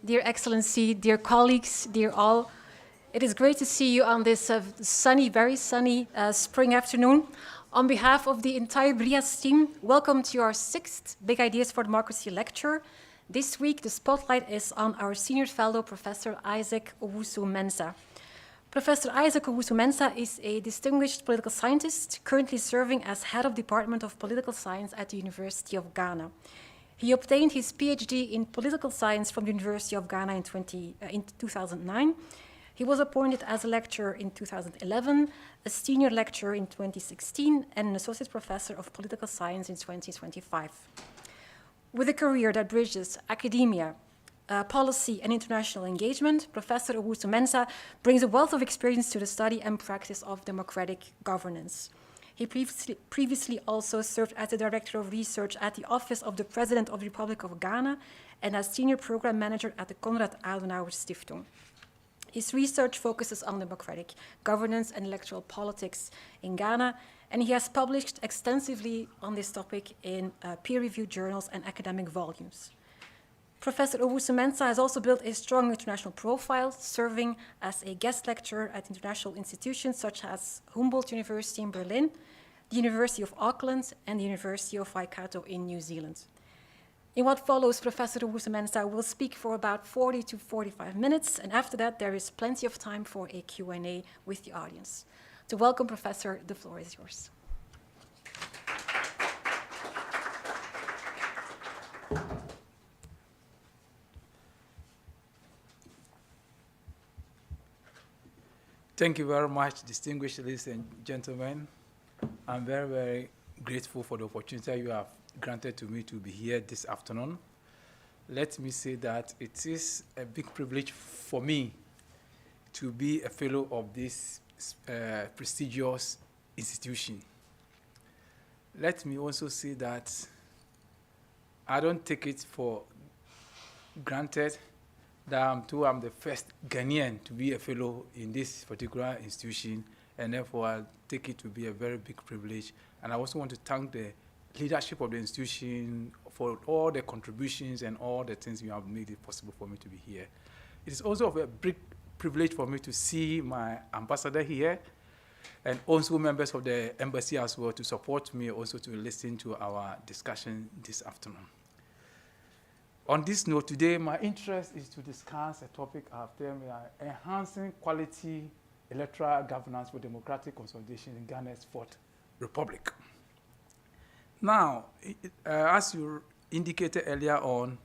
Dear Excellency, dear colleagues, dear all, it is great to see you on this sunny, very sunny spring afternoon. On behalf of the entire BRIAS team, welcome to our 6th Big Ideas for Democracy lecture. This week, the spotlight is on our senior fellow, Professor Isaac Owusu-Mensah. Professor Isaac Owusu-Mensah is a distinguished political scientist currently serving as head of Department of Political Science at the University of Ghana. He obtained his PhD in political science from the University of Ghana in 2009. He was appointed as a lecturer in 2011, a senior lecturer in 2016, and an associate professor of political science in 2025. With a career that bridges academia, policy, and international engagement, Professor Owusu-Mensah brings a wealth of experience to the study and practice of democratic governance. He previously also served as the Director of Research at the Office of the President of the Republic of Ghana and as Senior Program Manager at the Konrad Adenauer Stiftung. His research focuses on democratic governance and electoral politics in Ghana, and he has published extensively on this topic in peer-reviewed journals and academic volumes. Professor Owusu-Mensah has also built a strong international profile, serving as a guest lecturer at international institutions such as Humboldt University in Berlin, the University of Auckland, and the University of Waikato in New Zealand. In what follows, Professor Owusu-Mensah will speak for about 40 to 45 minutes, and after that, there is plenty of time for a Q&A with the audience. To welcome Professor, the floor is yours. Thank you very much, distinguished ladies and gentlemen. I'm very, very grateful for the opportunity you have granted to me to be here this afternoon. Let me say that it is a big privilege for me to be a fellow of this prestigious institution. Let me also say that I don't take it for granted that I'm the first Ghanaian to be a fellow in this particular institution, and therefore I take it to be a very big privilege. And I also want to thank the leadership of the institution for all the contributions and all the things you have made it possible for me to be here. It is also a big privilege for me to see my ambassador here, and also members of the embassy as well to support me, also to listen to our discussion this afternoon. On this note, today my interest is to discuss a topic I've termed enhancing quality electoral governance for democratic consolidation in Ghana's Fourth Republic. Now, as you indicated earlier on,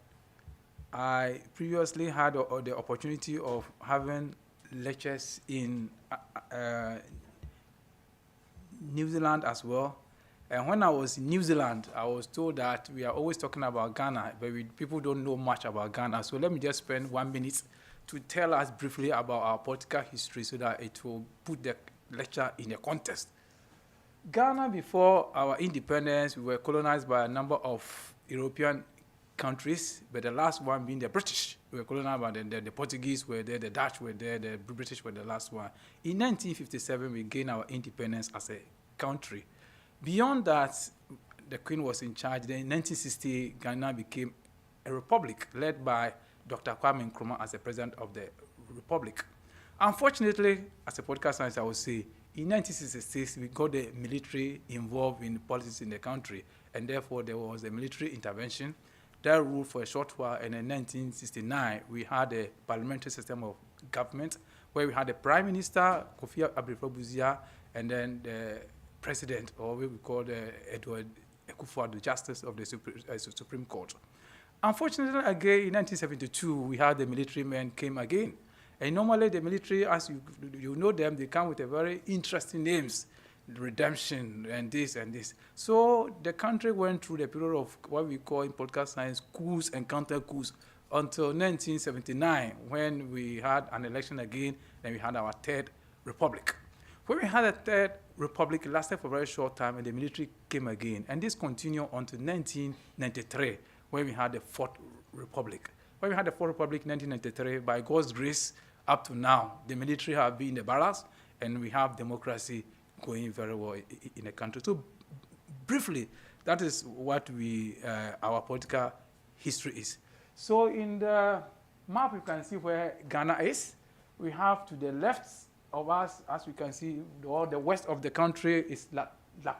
I previously had the opportunity of having lectures in New Zealand as well. And when I was in New Zealand, I was told that we are always talking about Ghana, but people don't know much about Ghana. So let me just spend 1 minute to tell us briefly about our political history so that it will put the lecture in a context. Ghana, before our independence, we were colonized by a number of European countries, but the last one being the British. We were colonized by the Portuguese were there, the Dutch were there, the British were the last one. In 1957, we gained our independence as a country. Beyond that, the Queen was in charge. Then in 1960, Ghana became a republic led by Dr. Kwame Nkrumah as the president of the republic. Unfortunately, as a political scientist, I would say, in 1966, we got the military involved in politics in the country, and therefore there was a military intervention that ruled for a short while. And in 1969, we had a parliamentary system of government where we had the Prime Minister, Kofi Abdul-Buzia, and then the President, or what we call Edward Ekufuor, the Justice of the Supreme Court. Unfortunately, again, in 1972, we had the military men came again. And normally the military, as you know them, they come with a very interesting names, redemption and this and this. So the country went through the period of what we call in political science coups and counter-coups until 1979, when we had an election again, and we had our third republic. When we had a third republic, it lasted for a very short time, and the military came again. And this continued until 1993, when we had the Fourth Republic. When we had the Fourth Republic in 1993, by God's grace, up to now, the military have been in the barracks, and we have democracy going very well in the country. So briefly, that is what our political history is. So in the map, you can see where Ghana is. We have to the left of us, as you can see, or the west of the country is La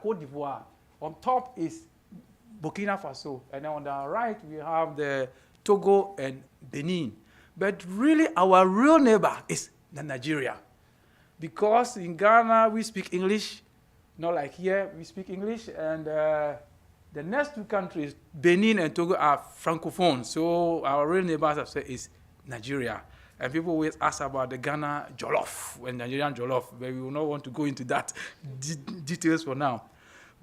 Côte d'Ivoire. On top is Burkina Faso. And then on the right, we have the Togo and Benin. But really, our real neighbor is Nigeria. Because in Ghana, we speak English, not like here, we speak English. And the next two countries, Benin and Togo, are Francophone. So our real neighbors, I've said, is Nigeria. And people always ask about the Ghana jollof and Nigerian jollof, but we will not want to go into that details for now.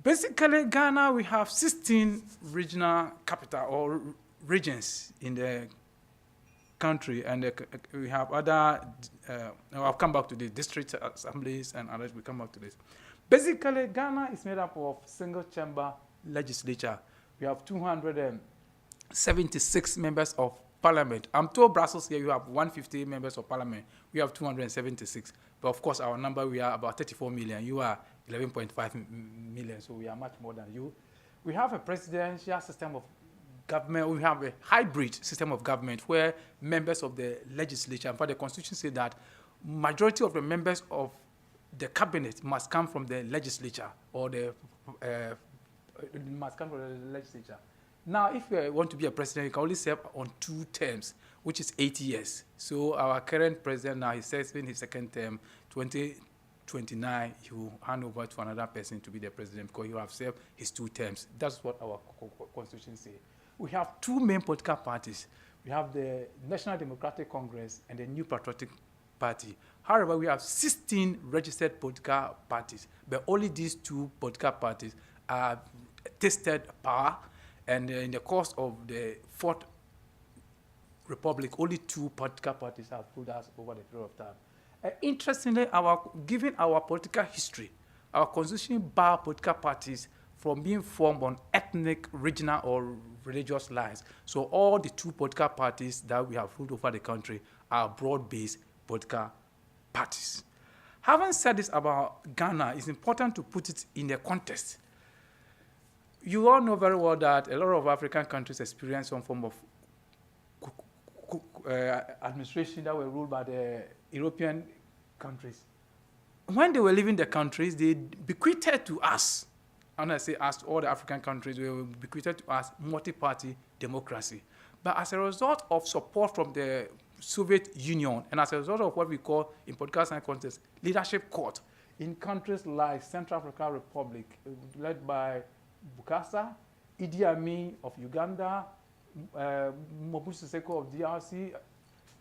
Basically, Ghana, we have 16 regional capital or regions in the country, and we have other, I'll come back to the district assemblies and others, we'll come back to this. Basically, Ghana is made up of single chamber legislature. We have 276 members of parliament. I'm told Brussels here you have 150 members of parliament. We have 276. But of course, our number, we are about 34 million. You are 11.5 million, so we are much more than you. We have a presidential system of government. We have a hybrid system of government where members of the legislature, in fact, the constitution says that majority of the members of the cabinet must come from the legislature, or must come from the legislature. Now, if you want to be a president, you can only serve on 2 terms, which is 8 years. So our current president now, he says in his second term, 2029, he will hand over to another person to be the president because he will have served his 2 terms. That's what our constitution says. We have 2 main political parties. We have the National Democratic Congress and the New Patriotic Party. However, we have 16 registered political parties, but only these 2 political parties are tasted power. And in the course of the 4th Republic, only 2 political parties have ruled us over the period of time. Interestingly, given our political history, our constitution bars political parties from being formed on ethnic, regional, or religious lines. So all the 2 political parties that we have ruled over the country are broad-based political parties. Having said this about Ghana, it's important to put it in a context. You all know very well that a lot of African countries experience some form of administration that were ruled by the European countries. When they were leaving the countries, they bequeathed to us, and I say us, all the African countries, they bequeathed to us multi-party democracy. But as a result of support from the Soviet Union, and as a result of what we call, in political science context, leadership court, in countries like Central African Republic, led by Bukasa, Idi Amin of Uganda, Mobutu Seko of DRC,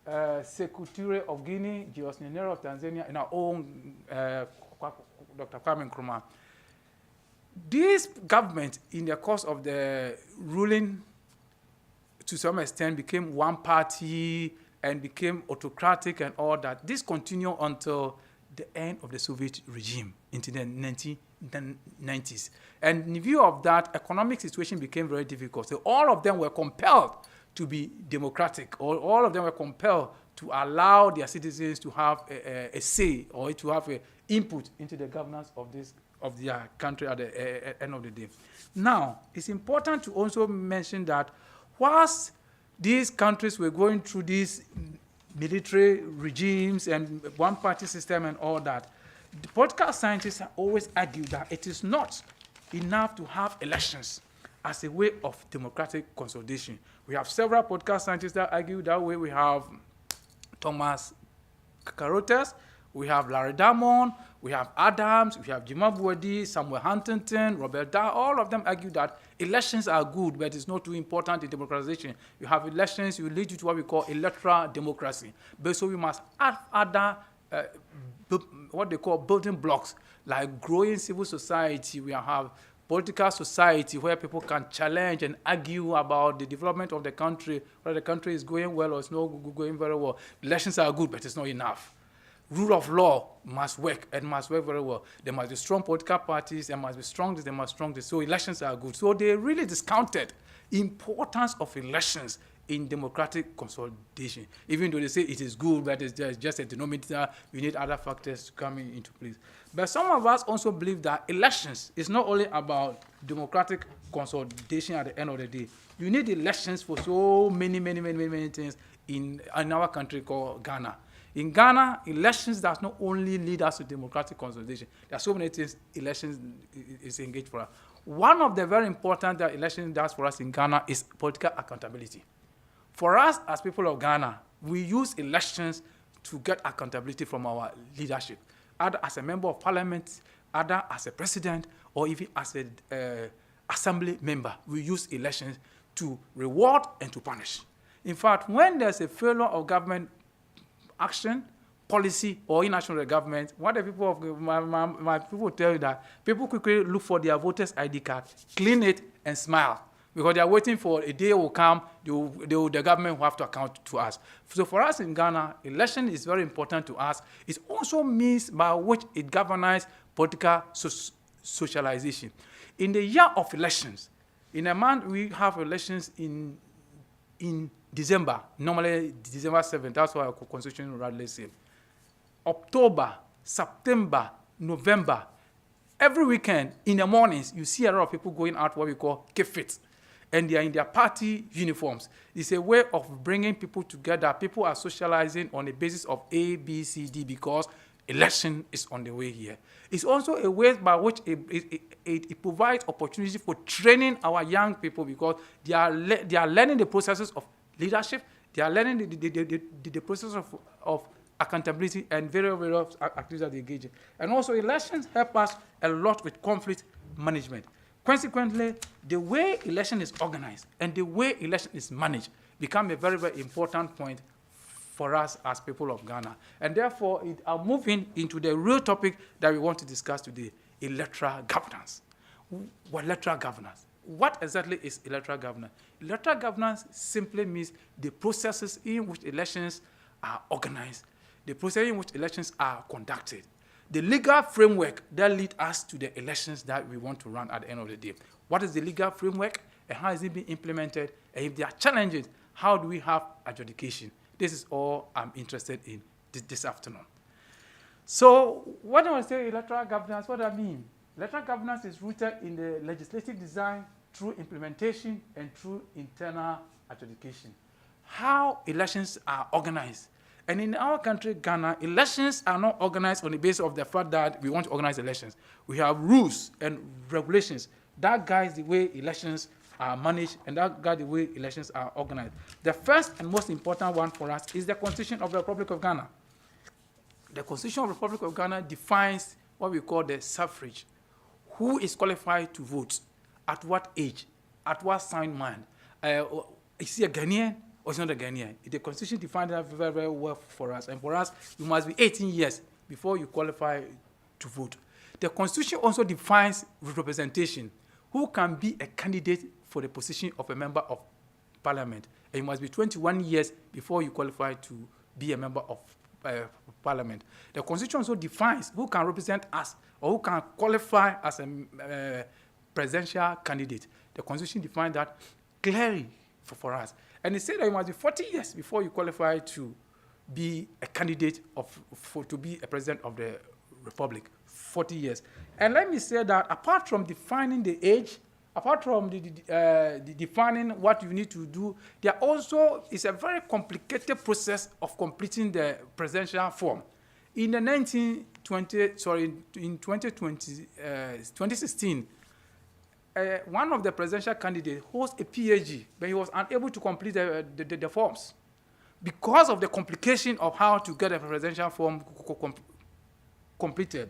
Sekou Toure of Guinea, Julius Nyerere of Tanzania, and our own Dr. Kwame Nkrumah. This government, in the course of the ruling, to some extent, became one party and became autocratic and all that. This continued until the end of the Soviet regime into the 1990s. And in view of that, economic situation became very difficult. So all of them were compelled to be democratic, or all of them were compelled to allow their citizens to have a say, or to have an input into the governance of their country at the end of the day. Now, it's important to also mention that whilst these countries were going through these military regimes and one-party system and all that, the political scientists always argue that it is not enough to have elections as a way of democratic consolidation. We have several political scientists that argue that way. We have Thomas Carothers, we have Larry Diamond, we have Adams, we have Jim Abuedi, Samuel Huntington, Robert Dahl. All of them argue that elections are good, but it's not too important in democratization. You have elections, you lead you to what we call electoral democracy. But so we must add other what they call building blocks, like growing civil society. We have political society where people can challenge and argue about the development of the country, whether the country is going well or it's not going very well. Elections are good, but it's not enough. Rule of law must work, and must work very well. There must be strong political parties, there must be strong this, there must be strong this. So elections are good. So they really discounted importance of elections in democratic consolidation, even though they say it is good, but it's just a denominator, you need other factors to come into place. But some of us also believe that elections is not only about democratic consolidation at the end of the day. You need elections for so many things in our country called Ghana. In Ghana, elections does not only lead us to democratic consolidation. There are so many things elections is engaged for us. One of the very important that election does for us in Ghana is political accountability. For us as people of Ghana, we use elections to get accountability from our leadership, either as a member of parliament, either as a president, or even as a assembly member. We use elections to reward and to punish. In fact, when there's a failure of government action, policy, or inaction of the government, what the people of my people tell you that people quickly look for their voters' ID card, clean it, and smile, because they are waiting for a day will come, the government will have to account to us. So for us in Ghana, election is very important to us. It also means by which it governs political socialization. In the year of elections, in a month we have elections in December, normally December 7th, that's what our constitution rather says. October, September, November, every weekend in the mornings, you see a lot of people going out what we call kefit, and they are in their party uniforms. It's a way of bringing people together. People are socializing on the basis of A, B, C, D, because election is on the way here. It's also a way by which it provides opportunity for training our young people, because they are learning the processes of leadership, they are learning the process of accountability and very activities that they engage in. And also elections help us a lot with conflict management. Consequently, the way election is organized and the way election is managed become a very very point for us as people of Ghana. And therefore, I'll move into the real topic that we want to discuss today, electoral governance. Electoral governance. What exactly is electoral governance? Electoral governance simply means the processes in which elections are organized, the process in which elections are conducted, the legal framework that leads us to the elections that we want to run at the end of the day. What is the legal framework and how is it being implemented? And if there are challenges, how do we have adjudication? This is all I'm interested in this afternoon. So when I say electoral governance, what do I mean? Electoral governance is rooted in the legislative design, through implementation, and through internal adjudication. How elections are organized. And in our country, Ghana, elections are not organized on the basis of the fact that we want to organize elections. We have rules and regulations that guide the way elections are managed and that guide the way elections are organized. The first and most important one for us is the Constitution of the Republic of Ghana. The Constitution of the Republic of Ghana defines what we call the suffrage. Who is qualified to vote? At what age? At what sign mind? Is he a Ghanaian or is he not a Ghanaian? The Constitution defines that very, very well for us. And for us, you must be 18 years before you qualify to vote. The Constitution also defines representation. Who can be a candidate for the position of a member of parliament? And you must be 21 years before you qualify to be a member of parliament. The Constitution also defines who can represent us or who can qualify as a presidential candidate. The Constitution defines that clearly for us. And it said that you must be 40 years before you qualify to be a candidate to be a president of the republic. 40 years. And let me say that apart from defining the age, apart from defining what you need to do, there also is a very complicated process of completing the presidential form. In the 2016, one of the presidential candidates holds a PhD, but he was unable to complete the forms because of the complication of how to get a presidential form completed.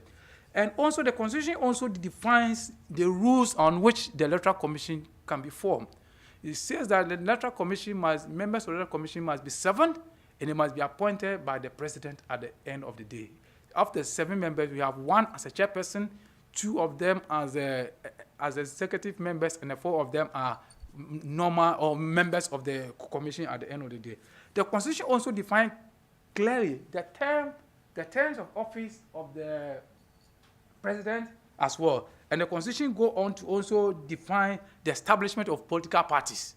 And also the Constitution also defines the rules on which the Electoral Commission can be formed. It says that the members of the Electoral Commission must be 7, and it must be appointed by the president at the end of the day. Of the 7 members, we have 1 as a chairperson, 2 of them as executive members, and the 4 of them are normal or members of the commission at the end of the day. The Constitution also defines clearly the terms of office of the president as well. And the Constitution go on to also define the establishment of political parties.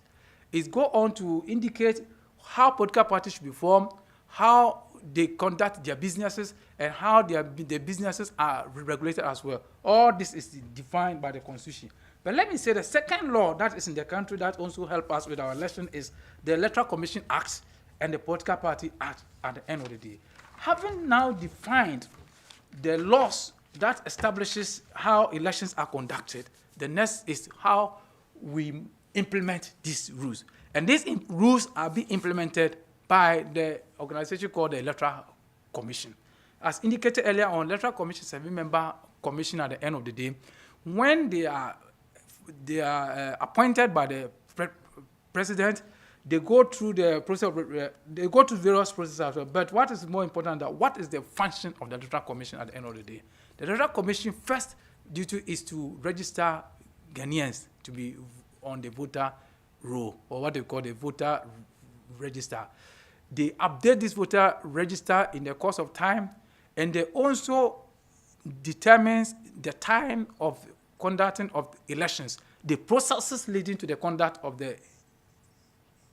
It go on to indicate how political parties should be formed, how they conduct their businesses, and how their businesses are regulated as well. All this is defined by the Constitution. But let me say the second law that is in the country that also help us with our election is the Electoral Commission Act and the Political Party Act at the end of the day. Having now defined the laws that establishes how elections are conducted, the next is how we implement these rules. And these rules are being implemented by the organization called the Electoral Commission. As indicated earlier on, Electoral Commission is a 7-member commission at the end of the day. When they are appointed by the president, they go through the process. They go through various processes. But what is more important than what is the function of the Electoral Commission at the end of the day? The Electoral Commission first duty is to register Ghanaians to be on the voter roll, or what they call the voter register. They update this voter register in the course of time, and they also determines the time of conducting of elections, the processes leading to the conduct of the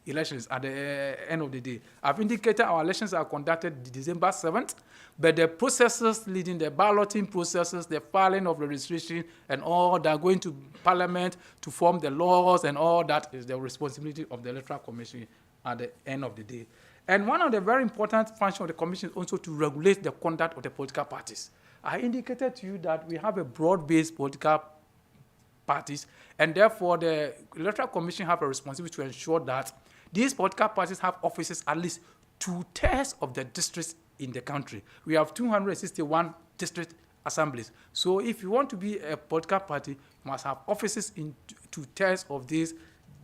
elections at the end of the day. I've indicated our elections are conducted December 7th, but the processes leading the balloting processes, the filing of registration, and all that, going to Parliament to form the laws and all that is the responsibility of the Electoral Commission at the end of the day. And one of the very important functions of the Commission is also to regulate the conduct of the political parties. I indicated to you that we have a broad-based political parties, and therefore the Electoral Commission have a responsibility to ensure that these political parties have offices at least 2/3 of the districts in the country. We have 261 district assemblies. So if you want to be a political party, you must have offices in 2/3 of these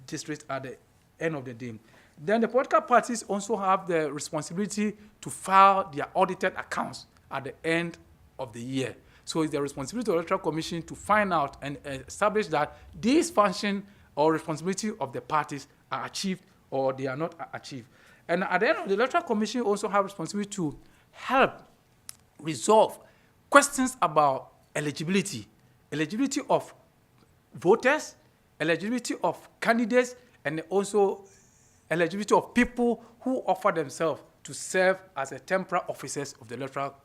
districts at the end of the day. Then the political parties also have the responsibility to file their audited accounts at the end of the year. So it's the responsibility of the Electoral Commission to find out and establish that these function or responsibility of the parties are achieved or they are not achieved. And at the end of the Electoral Commission also have responsibility to help resolve questions about eligibility of voters, eligibility of candidates, and also eligibility of people who offer themselves to serve as a temporary officers of the Electoral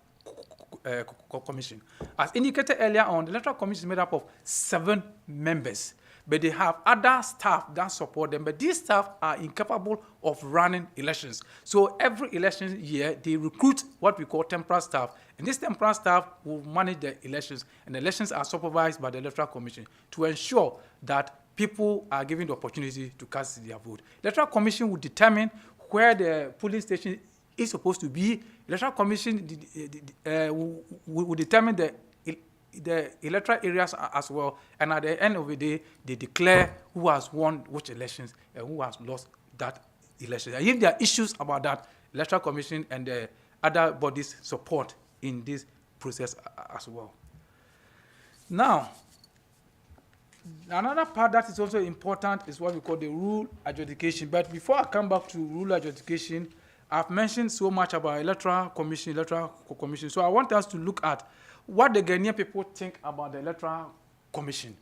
Commission. As indicated earlier on, the Electoral Commission is made up of 7 members, but they have other staff that support them, but these staff are incapable of running elections. So every election year, they recruit what we call temporary staff, and this temporary staff will manage the elections, and the elections are supervised by the Electoral Commission to ensure that people are given the opportunity to cast their vote. The Electoral Commission will determine where the polling station is supposed to be. The Electoral Commission will determine the electoral areas as well, and at the end of the day, they declare who has won which elections and who has lost that election. And if there are issues about that, the Electoral Commission and the other bodies support in this process as well. Now, another part that is also important is what we call the rule adjudication. But before I come back to rule adjudication, I've mentioned so much about Electoral Commission, so I want us to look at what the Ghanaian people think about the Electoral Commission.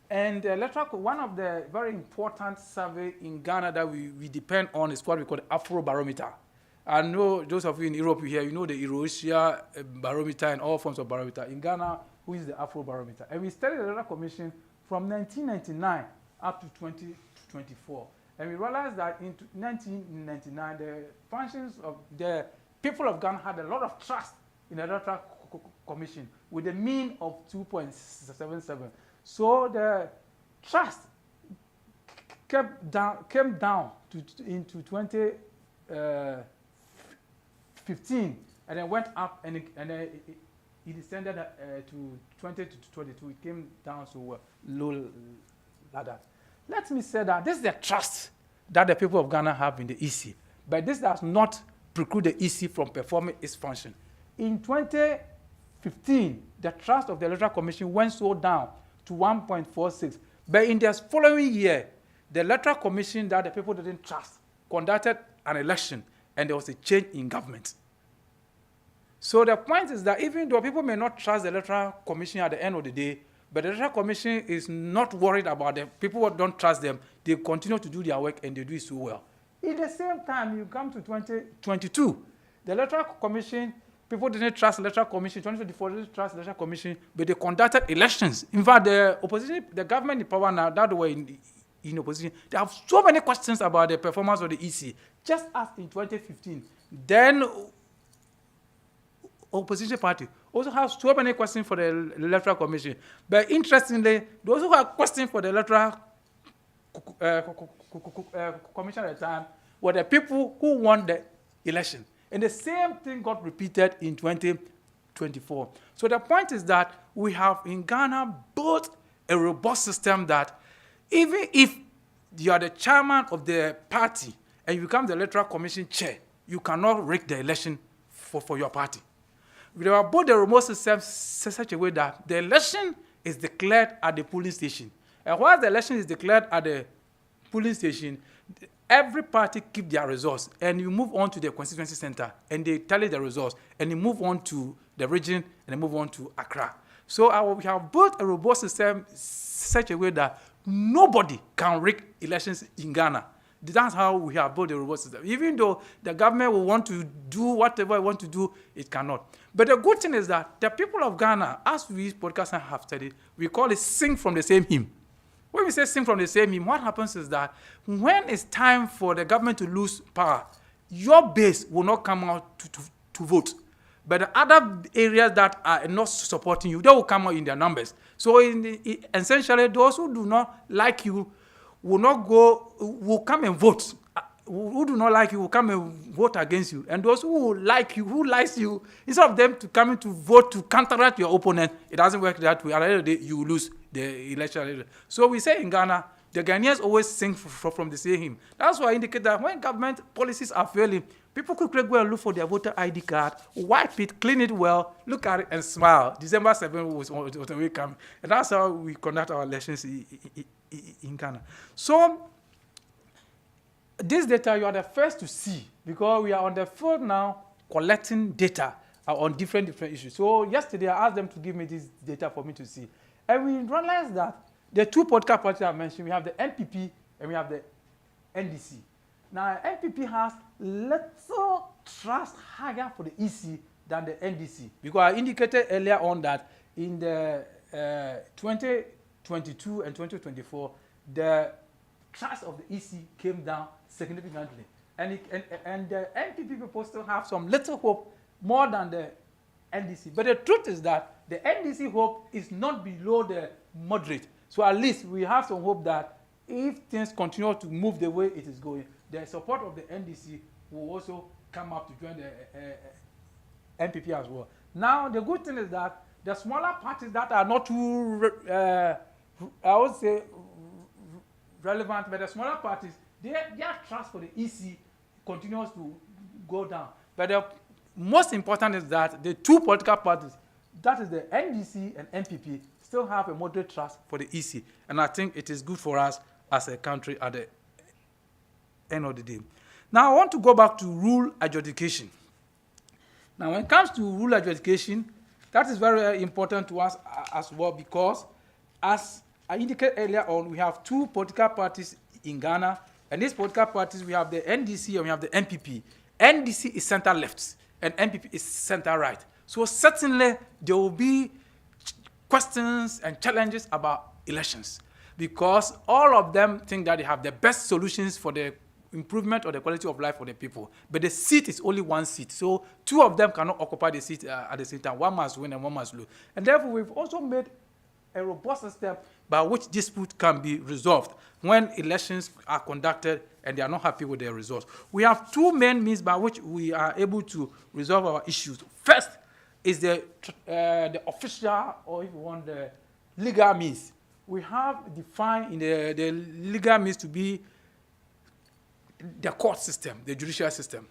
And the one of the very important survey in Ghana that we depend on is what we call the Afrobarometer. I know those of you in Europe here, you know the Eurasia barometer and all forms of barometer. In Ghana, who is the Afrobarometer? And we studied the Electoral Commission from 1999 up to 2024. And we realized that in 1999, the functions of the people of Ghana had a lot of trust in the Electoral Commission with a mean of 2.77. So the trust came down into 2015, and then went up, and it descended to 2022. It came down so low like that. Let me say that this is the trust that the people of Ghana have in the EC, but this does not preclude the EC from performing its function. In 2015, the trust of the Electoral Commission went so down to 1.46, but in the following year, the Electoral Commission that the people didn't trust conducted an election, and there was a change in government. So the point is that even though people may not trust the Electoral Commission at the end of the day, but the Electoral Commission is not worried about them. People who don't trust them, they continue to do their work, and they do it so well. At the same time, you come to 2022, the Electoral Commission People didn't trust Electoral Commission. 2024 didn't trust Electoral Commission, but they conducted elections. In fact, the opposition, the government in power now, that way in opposition, they have so many questions about the performance of the EC. Just as in 2015, then opposition party also have so many questions for the Electoral Commission. But interestingly, those who have questions for the Electoral Commission at the time were the people who won the election. And the same thing got repeated in 2024. So the point is that we have in Ghana built a robust system that even if you are the chairman of the party and you become the Electoral Commission chair, you cannot rig the election for your party. We have built a robust system such a way that the election is declared at the polling station. And while the election is declared at the polling station, every party keep their results, and you move on to the constituency center, and they tally the results, and you move on to the region, and they move on to Accra. So we have built a robust system such a way that nobody can rig elections in Ghana. That's how we have built a robust system. Even though the government will want to do whatever it wants to do, it cannot. But the good thing is that the people of Ghana, as we podcasters have studied, we call it sing from the same hymn. When we say sing from the same hymn, what happens is that when it's time for the government to lose power, your base will not come out to vote. But the other areas that are not supporting you, they will come out in their numbers. So essentially, those who do not like you will come and vote. Who do not like you will come and vote against you. And those who like you, who likes you, instead of them to come in to vote to counteract your opponent, it doesn't work that way. At the end of the day, you lose the election. So we say in Ghana, the Ghanaians always sing from the same hymn. That's why I indicate that when government policies are failing, people quickly go and look for their voter ID card, wipe it, clean it well, look at it and smile. December 7th was when we come. And that's how we conduct our elections in Ghana. So this data you are the first to see because we are on the field now collecting data on different issues. So yesterday I asked them to give me this data for me to see. And we realized that the two political parties I mentioned, we have the NPP and we have the NDC. Now, NPP has little trust higher for the EC than the NDC because I indicated earlier on that in the 2022 and 2024, the trust of the EC came down significantly. And the NPP people still have some little hope more than the NDC. But the truth is that the NDC hope is not below the moderate. So at least we have some hope that if things continue to move the way it is going, the support of the NDC will also come up to join the NPP as well. Now, the good thing is that the smaller parties that are not too, I would say, relevant, but the smaller parties, their trust for the EC continues to go down. But the most important is that the two political parties, that is the NDC and NPP, still have a moderate trust for the EC. And I think it is good for us as a country at the end of the day. Now, I want to go back to rule adjudication. Now, when it comes to rule adjudication, that is very important to us as well because, as I indicated earlier on, we have two political parties in Ghana, and these political parties, we have the NDC and we have the NPP. NDC is center-left, and NPP is center-right. So certainly, there will be questions and challenges about elections because all of them think that they have the best solutions for the improvement of the quality of life for the people. But the seat is only one seat. So two of them cannot occupy the seat at the same time. One must win and one must lose. And therefore, we've also made a robust system by which dispute can be resolved when elections are conducted and they are not happy with their results. We have two main means by which we are able to resolve our issues. First is the official, or if you want, the legal means. We have defined in the legal means to be the court system, the judicial system,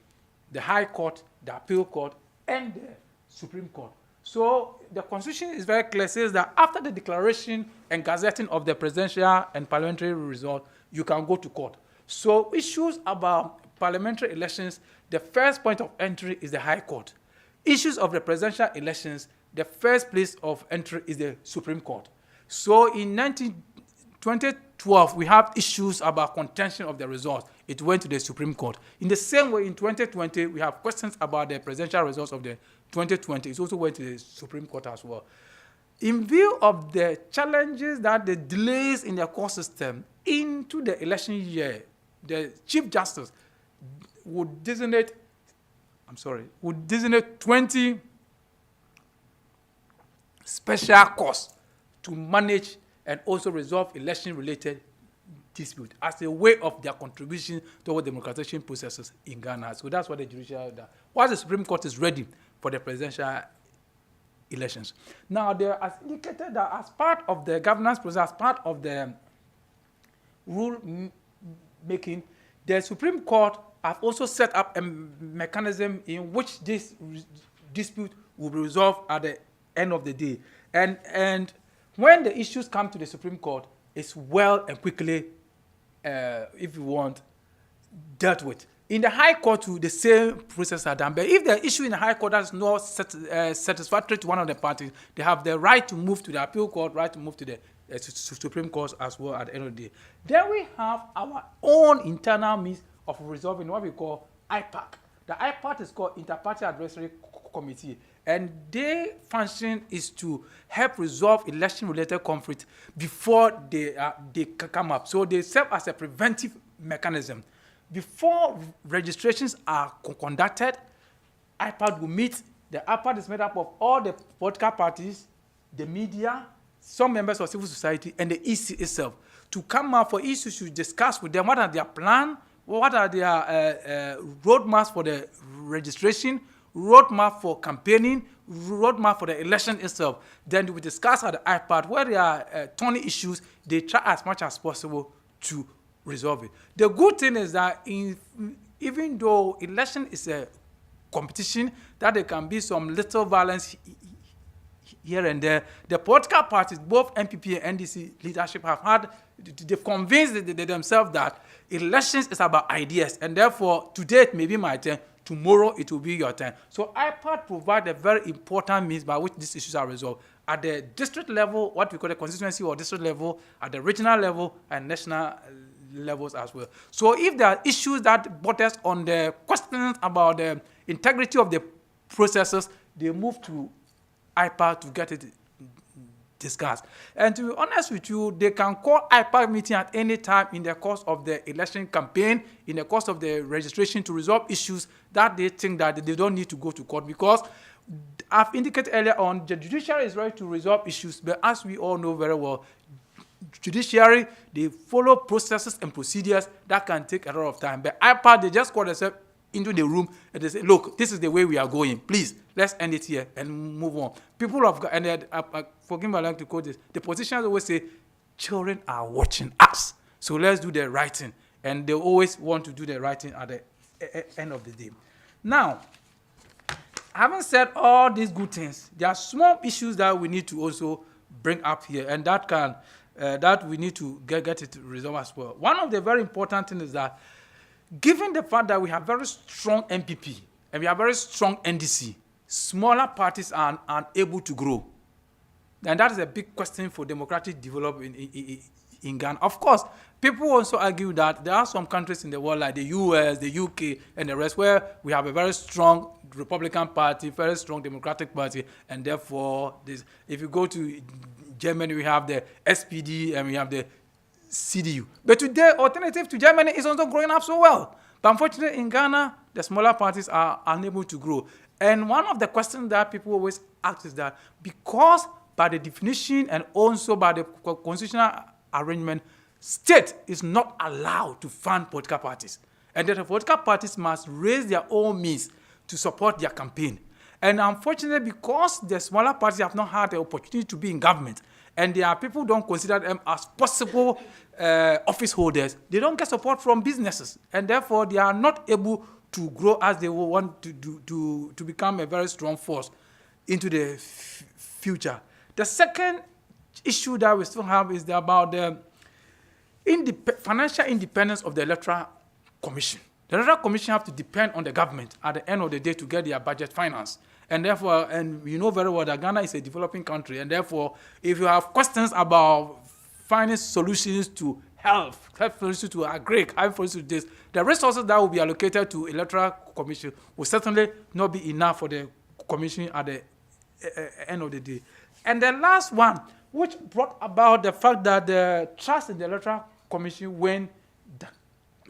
the High Court, the Appeal Court, and the Supreme Court. So the Constitution is very clear, says that after the declaration and gazetting of the presidential and parliamentary result, you can go to court. So issues about parliamentary elections, the first point of entry is the High Court. Issues of the presidential elections, the first place of entry is the Supreme Court. So in 2020 2012, we have issues about contention of the results. It went to the Supreme Court. In the same way, in 2020, we have questions about the presidential results of the 2020. It also went to the Supreme Court as well. In view of the challenges that the delays in the court system into the election year, the Chief Justice would designate 20 special courts to manage and also resolve election-related dispute as a way of their contribution toward democratization processes in Ghana. So that's what the judiciary does. While the Supreme Court is ready for the presidential elections. Now, there has indicated that as part of the governance process, as part of the rule making, the Supreme Court have also set up a mechanism in which this dispute will be resolved at the end of the day. And when the issues come to the Supreme Court, it's well and quickly, if you want, dealt with. In the High Court, too, the same process are done. But if the issue in the High Court is not satisfactory to one of the parties, they have the right to move to the Appeal Court, right to move to the Supreme Court as well at the end of the day. Then we have our own internal means of resolving what we call IPAC. The IPAC is called Inter-Party Advisory Committee, and their function is to help resolve election-related conflict before they come up. So they serve as a preventive mechanism. Before registrations are conducted, IPAD will meet. The IPAD is made up of all the political parties, the media, some members of civil society, and the EC itself to come up for issues to discuss with them what are their plans, what are their roadmaps for the registration, roadmap for campaigning, roadmap for the election itself. Then we discuss at the IPAD where there are thorny issues. They try as much as possible to resolve it. The good thing is that even though election is a competition, that there can be some little violence here and there, the political parties, both NPP and NDC leadership they've convinced themselves that elections is about ideas, and therefore today it may be my turn, tomorrow it will be your turn. So IPAD provides a very important means by which these issues are resolved at the district level, what we call the constituency or district level, at the regional level, and national levels as well. So if there are issues that borders on the questions about the integrity of the processes, they move to IPAD to get it discussed. And to be honest with you, they can call IPAD meeting at any time in the course of the election campaign, in the course of the registration to resolve issues that they think that they don't need to go to court, because I've indicated earlier on, the judiciary is ready to resolve issues, but as we all know very well, judiciary, they follow processes and procedures that can take a lot of time. But IPAD, they just call themselves into the room and they say, look, this is the way we are going. Please, let's end it here and move on. People have got, and forgive me, I like to quote this, the politicians always say, children are watching us, so let's do the right thing. And they always want to do the right thing at the end of the day. Now, having said all these good things, there are small issues that we need to also bring up here, and that we need to get it resolved as well. One of the very important things is that, given the fact that we have very strong MPP and we have very strong NDC, smaller parties are unable to grow. And that is a big question for democratic development in Ghana. Of course, people also argue that there are some countries in the world like the US, the UK, and the rest where we have a very strong Republican Party, very strong Democratic Party, and therefore, if you go to Germany, we have the SPD and we have the CDU. But today, alternative to Germany is also growing up so well. But unfortunately, in Ghana, the smaller parties are unable to grow. And one of the questions that people always ask is that because by the definition and also by the constitutional arrangement, state is not allowed to fund political parties. And that the political parties must raise their own means to support their campaign. And unfortunately, because the smaller parties have not had the opportunity to be in government, and there are people who don't consider them as possible office holders, they don't get support from businesses, and therefore they are not able to grow as they want to become a very strong force into the future. The second issue that we still have is about the financial independence of the Electoral Commission. The Electoral Commission have to depend on the government at the end of the day to get their budget financed. And therefore, and you know very well that Ghana is a developing country, and therefore, if you have questions about finding solutions to health policy to agri, health policy to this, the resources that will be allocated to Electoral Commission will certainly not be enough for the Commission at the end of the day. And the last one, which brought about the fact that the trust in the Electoral Commission went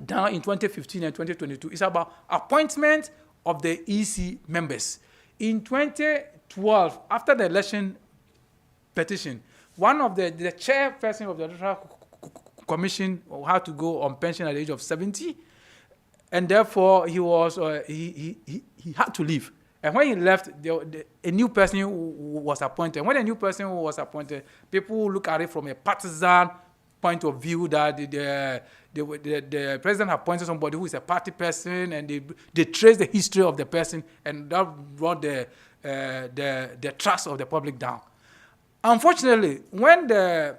down in 2015 and 2022, is about appointment of the EC members. In 2012, after the election petition, one of the chairperson of the Electoral Commission had to go on pension at the age of 70, and therefore he was he had to leave. And when he left, a new person was appointed. When a new person was appointed, people look at it from a partisan point of view, that the president appointed somebody who is a party person, and they trace the history of the person, and that brought the trust of the public down. Unfortunately, when the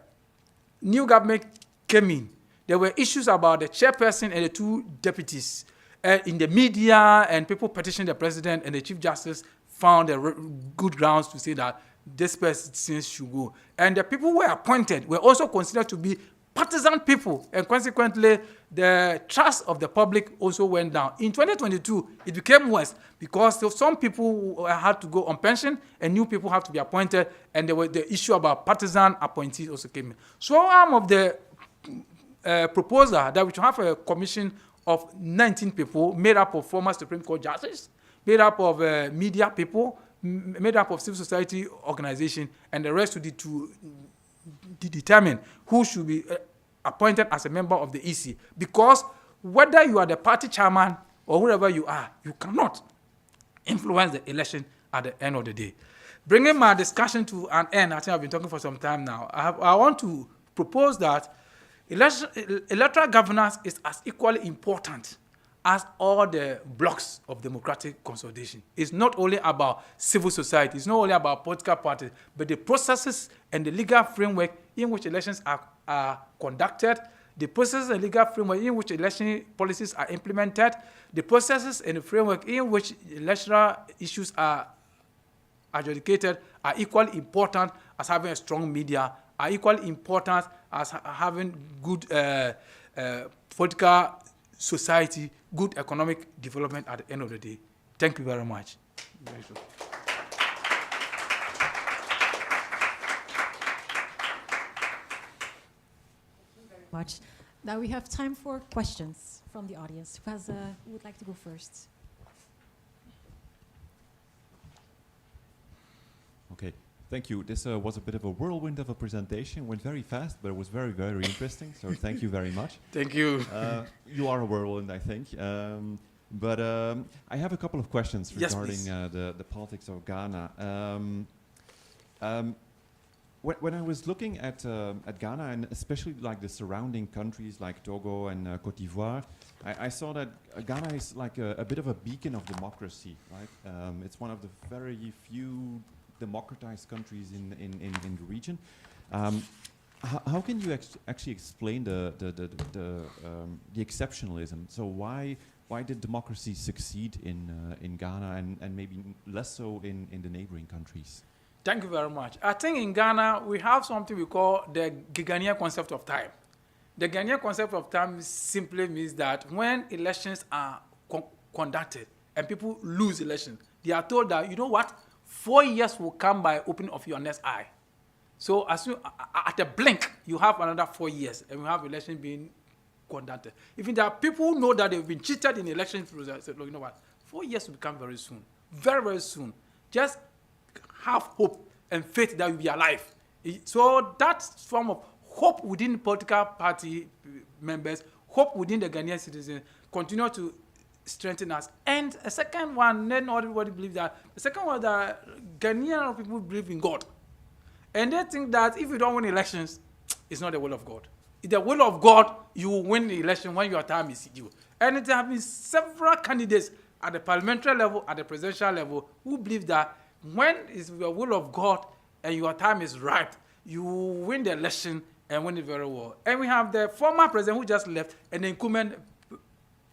new government came in, there were issues about the chairperson and the two deputies in the media, and people petitioned the president, and the Chief Justice found good grounds to say that this person should go. And the people who were appointed were also considered to be partisan people, and consequently, the trust of the public also went down. In 2022, it became worse because some people had to go on pension, and new people had to be appointed, and there was the issue about partisan appointees also came in. So I'm of the proposal that we should have a commission of 19 people made up of former Supreme Court justices, made up of media people, made up of civil society organization, and the rest to determine who should be appointed as a member of the EC. Because whether you are the party chairman or whoever you are, you cannot influence the election at the end of the day. Bringing my discussion to an end, I think I've been talking for some time now, I want to propose that electoral governance is as equally important as all the blocks of democratic consolidation. It's not only about civil society, it's not only about political parties, but the processes and the legal framework in which elections are conducted, the processes and legal framework in which election policies are implemented, the processes and the framework in which electoral issues are adjudicated are equally important as having a strong media, are equally important as having good political society, good economic development at the end of the day. Thank you very much. Very sure. Much. Now we have time for questions from the audience. Who would like to go first? Okay, thank you. This was a bit of a whirlwind of a presentation. Went very fast, but it was very, very interesting. So thank you very much. Thank you. You are a whirlwind, I think. But I have a couple of questions regarding the politics of Ghana. When I was looking at Ghana, and especially like the surrounding countries like Togo and Cote d'Ivoire, I saw that Ghana is like a bit of a beacon of democracy, right? It's one of the very few democratized countries in the region. How can you actually explain the exceptionalism? So why did democracy succeed in Ghana and maybe less so in the neighboring countries? Thank you very much. I think in Ghana, we have something we call the Ghanaian concept of time. The Ghanaian concept of time simply means that when elections are conducted and people lose elections, they are told that, you know what, 4 years will come by opening of your next eye. So as soon, at a blink, you have another 4 years, and we have elections being conducted. Even there are people who know that they've been cheated in the election process, say, look, you know what, 4 years will come very soon, very, very soon. Just have hope and faith that you'll be alive. So that form of hope within political party members, hope within the Ghanaian citizens, continue to strengthen us. And a second one, then not everybody believes that. The second one, that Ghanaian people believe in God. And they think that if you don't win elections, it's not the will of God. It's the will of God, you will win the election when your time is due. And there have been several candidates at the parliamentary level, at the presidential level, who believe that when it's the will of God and your time is ripe, you win the election and win it very well. And we have the former president who just left and the incumbent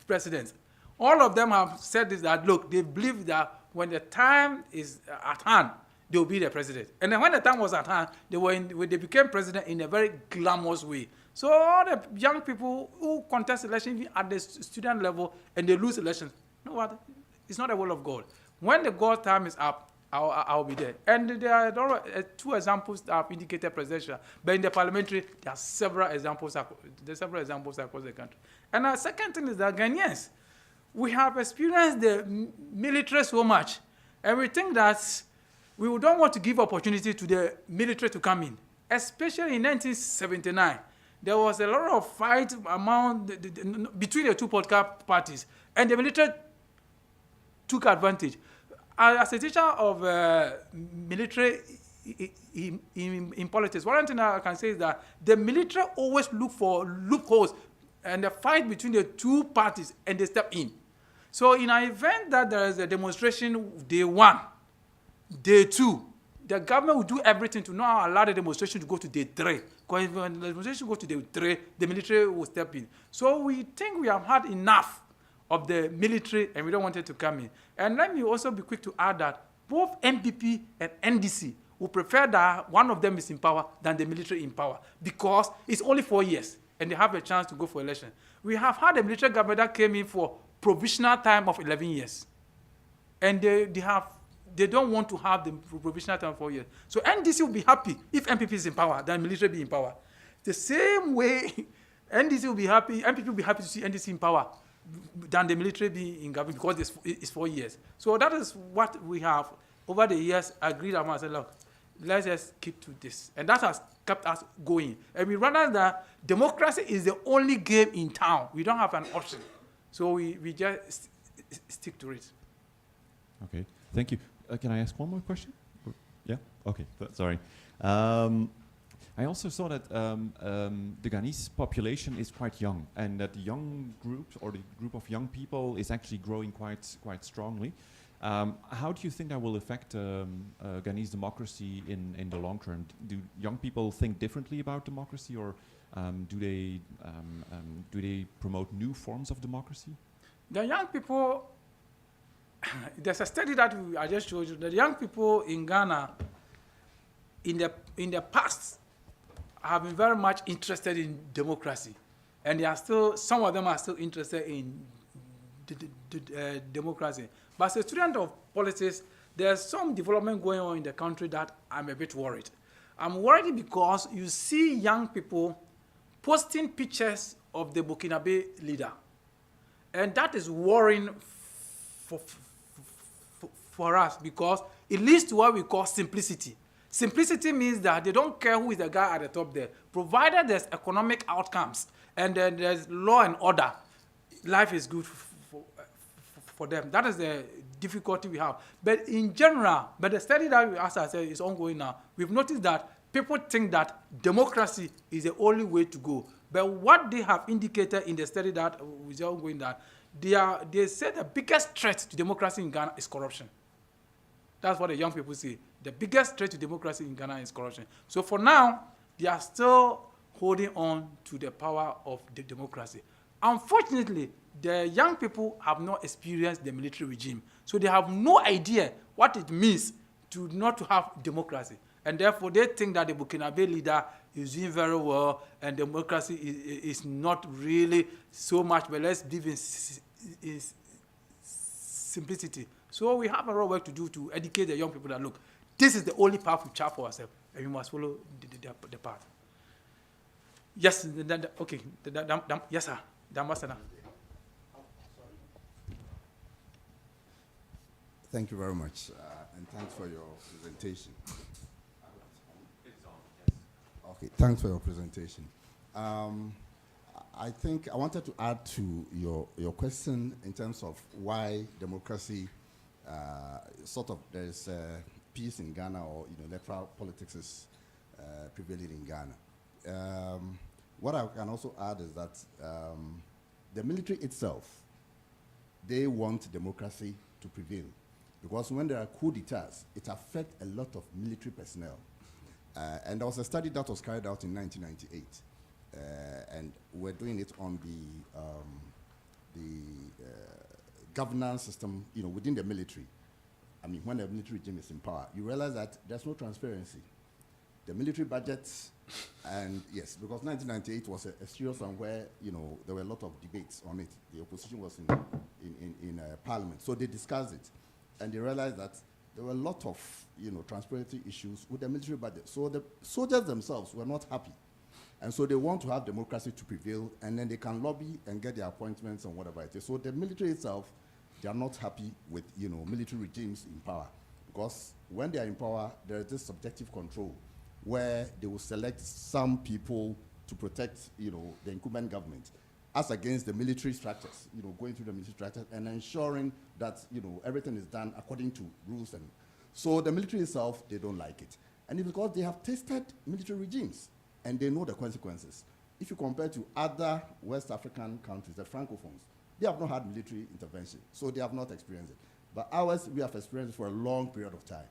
presidents. All of them have said this, that, look, they believe that when the time is at hand, they will be the president. And then when the time was at hand, they became president in a very glamorous way. So all the young people who contest elections at the student level and they lose elections, you know what? It's not the will of God. When the God time is up, I'll be there. And there are two examples that have indicated presidential, but in the parliamentary, there are several examples. There's several examples across the country. And the second thing is that Ghanaians, we have experienced the military so much, and we think that we don't want to give opportunity to the military to come in. Especially in 1979, there was a lot of fight between the two political parties, and the military took advantage. As a teacher of military in politics, one thing I can say is that the military always look for loopholes and the fight between the two parties, and they step in. So in an event that there is a demonstration day 1, day 2, the government will do everything to not allow the demonstration to go to day 3. Because when the demonstration goes to day 3, the military will step in. So we think we have had enough of the military, and we don't want it to come in. And let me also be quick to add that both MPP and NDC would prefer that one of them is in power than the military in power, because it's only 4 years, and they have a chance to go for election. We have had a military government that came in for provisional time of 11 years. And they don't want to have the provisional time of 4 years. So NDC will be happy if MPP is in power than military be in power. The same way NDC will be happy, MPP will be happy to see NDC in power than the military be in government, because it's 4 years. So that is what we have over the years agreed among ourselves. Look, let's just keep to this. And that has kept us going. And we realize that democracy is the only game in town. We don't have an option. So we just stick to it. Okay, thank you. Can I ask one more question? Yeah? Okay, sorry. I also saw that the Ghanese population is quite young, and that the young group, or the group of young people, is actually growing quite strongly. How do you think that will affect Ghanese democracy in the long term? Do young people think differently about democracy, or do they promote new forms of democracy? The young people, there's a study that I just showed you. The young people in Ghana, in the past, have been very much interested in democracy, and they are still, some of them are still interested in democracy. But as a student of politics, there's some development going on in the country that I'm a bit worried. I'm worried because you see young people posting pictures of the Burkinabe leader, and that is worrying for us, because it leads to what we call simplicity. Simplicity means that they don't care who is the guy at the top there. Provided there's economic outcomes and then there's law and order, life is good for them. That is the difficulty we have. But in general, the study that, as I said, is ongoing now, we've noticed that people think that democracy is the only way to go. But what they have indicated in the study that is ongoing, that they say the biggest threat to democracy in Ghana is corruption. That's what the young people say. The biggest threat to democracy in Ghana is corruption. So for now, they are still holding on to the power of the democracy. Unfortunately, the young people have not experienced the military regime. So they have no idea what it means to not to have democracy. And therefore, they think that the Burkinabe leader is doing very well, and democracy is not really so much, but let's live in simplicity. So we have a lot of work to do to educate the young people that, look, this is the only path we chart for ourselves, and we must follow the path. Yes, okay, yes, sir, the ambassador. Thank you very much, and thanks for your presentation. Okay, thanks for your presentation. I think I wanted to add to your question in terms of why democracy, there's peace in Ghana, or electoral politics is prevailing in Ghana. What I can also add is that the military itself, they want democracy to prevail, because when there are coup d'etats, it affects a lot of military personnel. And there was a study that was carried out in 1998, and we're doing it on the governance system, within the military. I mean, when the military regime is in power, you realize that there's no transparency. the military budget, and yes, because 1998 was a serious one where, you know, there were a lot of debates on it. The opposition was in parliament, so they discussed it, and they realized that there were a lot of, you know, transparency issues with the military budget. So the soldiers themselves were not happy, and so they want to have democracy to prevail, and then they can lobby and get their appointments and whatever it is. So the military itself, they are not happy with, you know, military regimes in power, because when they are in power, there is this subjective control where they will select some people to protect, you know, the incumbent government, as against the military structures, you know, going through the military structures and ensuring that, you know, everything is done according to rules. And so the military itself, they don't like it. And it's because they have tested military regimes and they know the consequences. If you compare to other West African countries, the Francophones, they have not had military intervention, so they have not experienced it. But ours, we have experienced it for a long period of time.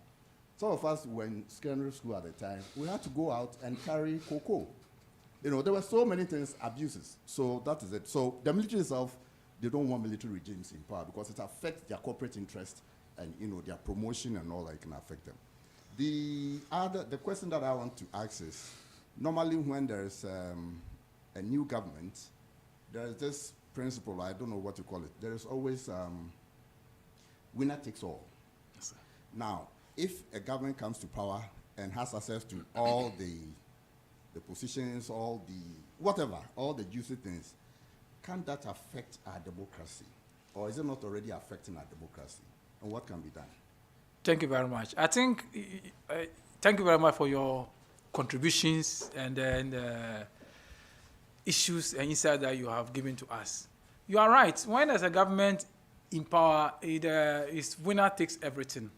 Some of us were in secondary school at the time. We had to go out and carry cocoa. You know, there were so many things, abuses. So that is it. So the military itself, they don't want military regimes in power because it affects their corporate interest and, you know, their promotion and all that can affect them. The question that I want to ask is, normally when there's a new government, there's this principle, I don't know what to call it. There is always winner takes all. Yes, sir. Now, if a government comes to power and has access to all the positions, all the juicy things, can that affect our democracy? Or is it not already affecting our democracy? And what can be done? Thank you very much. I think, thank you very much for your contributions and then issues and insight that you have given to us. You are right. When there's a government in power, it's winner takes everything.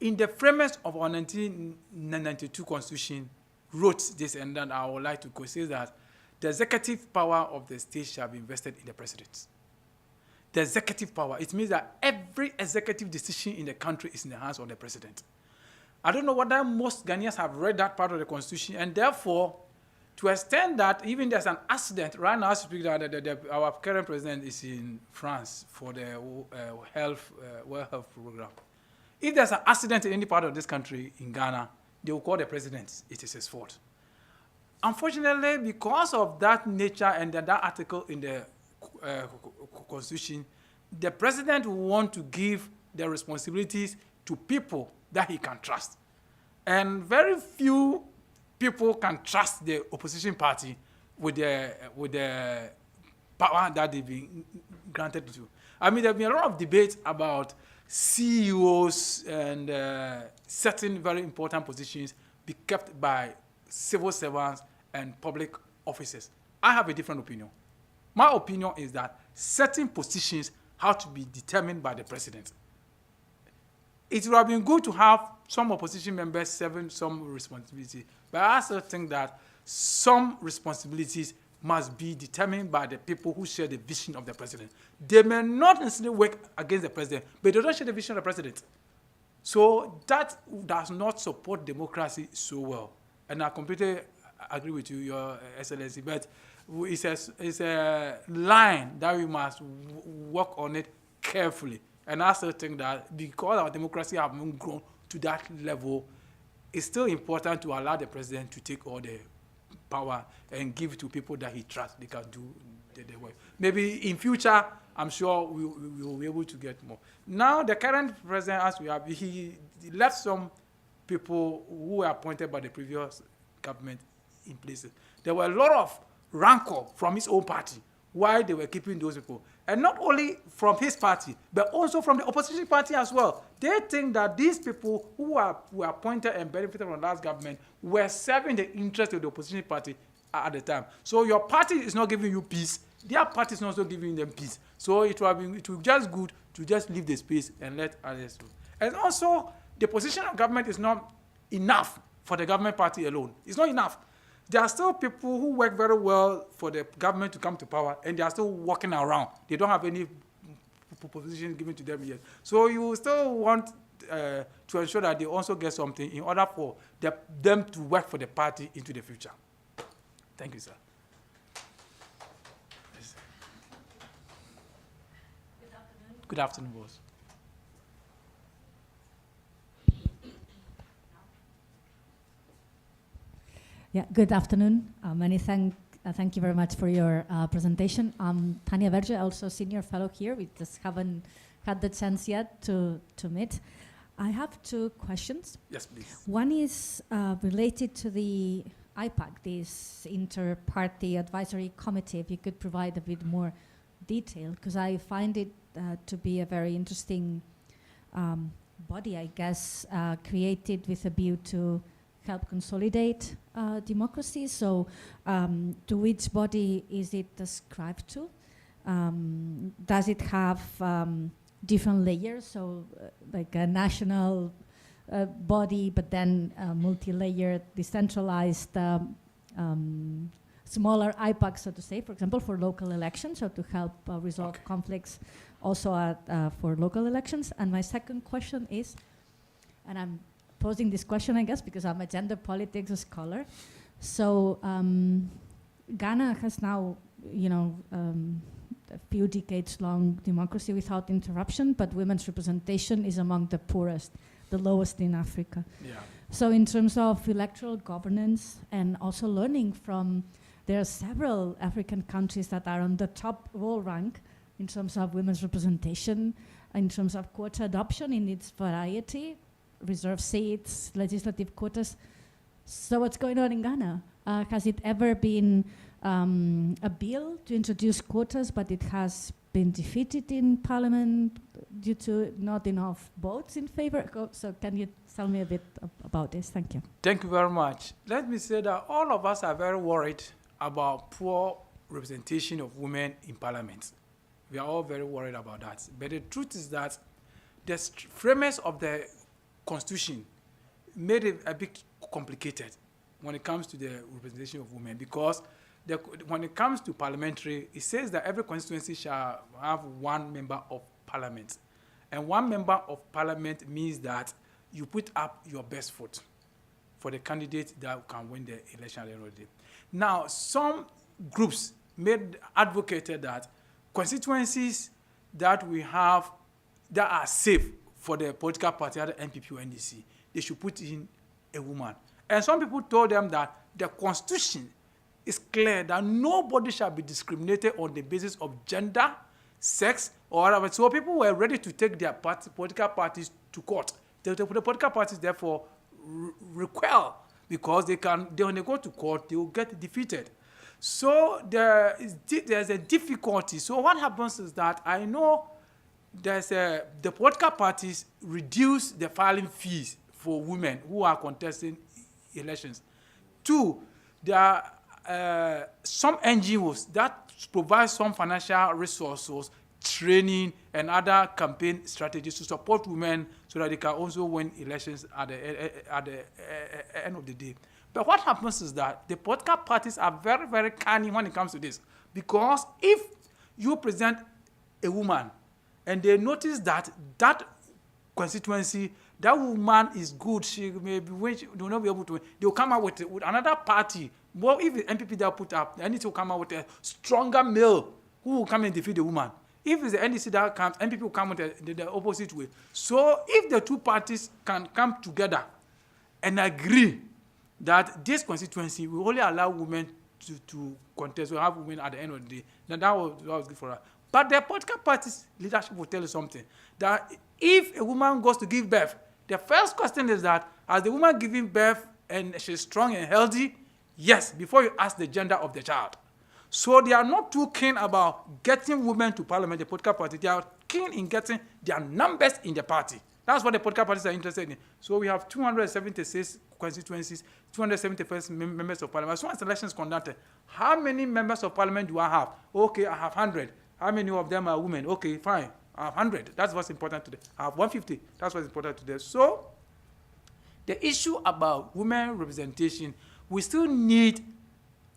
In the premise of our 1992 Constitution, wrote this, and then I would like to go say that the executive power of the state shall be invested in the president. The executive power, it means that every executive decision in the country is in the hands of the president. I don't know whether most Ghanaians have read that part of the Constitution, and therefore, to extend that, even there's an accident, right now, our current president is in France for the World Health Program. If there's an accident in any part of this country, in Ghana, they will call the president. It is his fault. Unfortunately, because of that nature and that article in the Constitution, the president will want to give the responsibilities to people that he can trust. And very few people can trust the opposition party with the power that they've been granted to. I mean, there have been a lot of debate about CEOs and certain very important positions be kept by civil servants and public officers. I have a different opinion. My opinion is that certain positions have to be determined by the president. It would have been good to have some opposition members serving some responsibility, but I also think that some responsibilities must be determined by the people who share the vision of the president. They may not necessarily work against the president, but they don't share the vision of the president. So that does not support democracy so well. And I completely agree with you, Your Excellency, but it's a line that we must work on it carefully. And I still think that because our democracy has not grown to that level, it's still important to allow the president to take all the power and give it to people that he trusts they can do the work. Maybe in future, I'm sure we will be able to get more. Now, the current president, as we have, he left some people who were appointed by the previous government in places. There were a lot of rancor from his own party why they were keeping those people. And not only from his party, but also from the opposition party as well. They think that these people who were appointed and benefited from the last government were serving the interest of the opposition party at the time. So your party is not giving you peace. Their party is not also giving them peace. So it will be just good to just leave the space and let others do. And also, the position of government is not enough for the government party alone. It's not enough. There are still people who work very well for the government to come to power, and they are still walking around. They don't have any position given to them yet. So you still want to ensure that they also get something in order for them to work for the party into the future. Thank you, sir. Yes. Good afternoon. Good afternoon, boss. Yeah, good afternoon. Thank you very much for your presentation. I'm Tania Verge, also senior fellow here. We just haven't had the chance yet to meet. I have two questions. Yes, please. One is related to the IPAC, this inter-party advisory committee. If you could provide a bit more detail, because I find it to be a very interesting body, I guess, created with a view to help consolidate democracy. So to which body is it ascribed to? Does it have different layers, so like a national body, but then multi-layered, decentralized, smaller IPAC, so to say, for example, for local elections, or to help resolve conflicts also for local elections? And my second question is, and I'm posing this question, I guess, because I'm a gender politics scholar. So Ghana has now, a few decades long democracy without interruption, but women's representation is among the poorest, the lowest in Africa. Yeah. So in terms of electoral governance and also learning from, there are several African countries that are on the top role rank in terms of women's representation, in terms of quota adoption in its variety, reserve seats, legislative quotas. So what's going on in Ghana? Has it ever been a bill to introduce quotas, but it has been defeated in parliament due to not enough votes in favor? So can you tell me a bit about this? Thank you. Thank you very much. Let me say that all of us are very worried about poor representation of women in parliament. We are all very worried about that. But the truth is that the framers of the Constitution made it a bit complicated when it comes to the representation of women, because when it comes to parliamentary, it says that every constituency shall have one member of parliament. And one member of parliament means that you put up your best foot for the candidate that can win the election at the end of the day. Now, some groups advocated that constituencies that we have that are safe for the political party, either NPP or NDC, they should put in a woman. And some people told them that the Constitution is clear that nobody shall be discriminated on the basis of gender, sex, or whatever. So people were ready to take their political parties to court. The political parties, therefore, recoil, because when they go to court, they will get defeated. So there's a difficulty. So what happens is that I know the political parties reduce the filing fees for women who are contesting elections. Two, there are some NGOs that provide some financial resources, training, and other campaign strategies to support women so that they can also win elections at the end of the day. But what happens is that the political parties are very, very canny when it comes to this. Because if you present a woman and they notice that constituency, that woman is good, she may be will not be able to win, they will come out with another party. Well, if the NPP that put up, they need to come out with a stronger male who will come and defeat the woman. If it's the NDC that comes, NPP will come with the opposite way. So if the two parties can come together and agree that this constituency will only allow women to contest, will have women at the end of the day, then that was good for us. But the political parties' leadership will tell you something, that if a woman goes to give birth, the first question is that, as the woman giving birth and she's strong and healthy, yes, before you ask the gender of the child. So they are not too keen about getting women to parliament, the political party. They are keen in getting their numbers in the party. That's what the political parties are interested in. So we have 276 constituencies, 271 members of parliament. As soon as the election is conducted, how many members of parliament do I have? Okay, I have 100. How many of them are women? Okay, fine. I have 100. That's what's important today. I have 150. That's what's important today. So the issue about women representation, we still need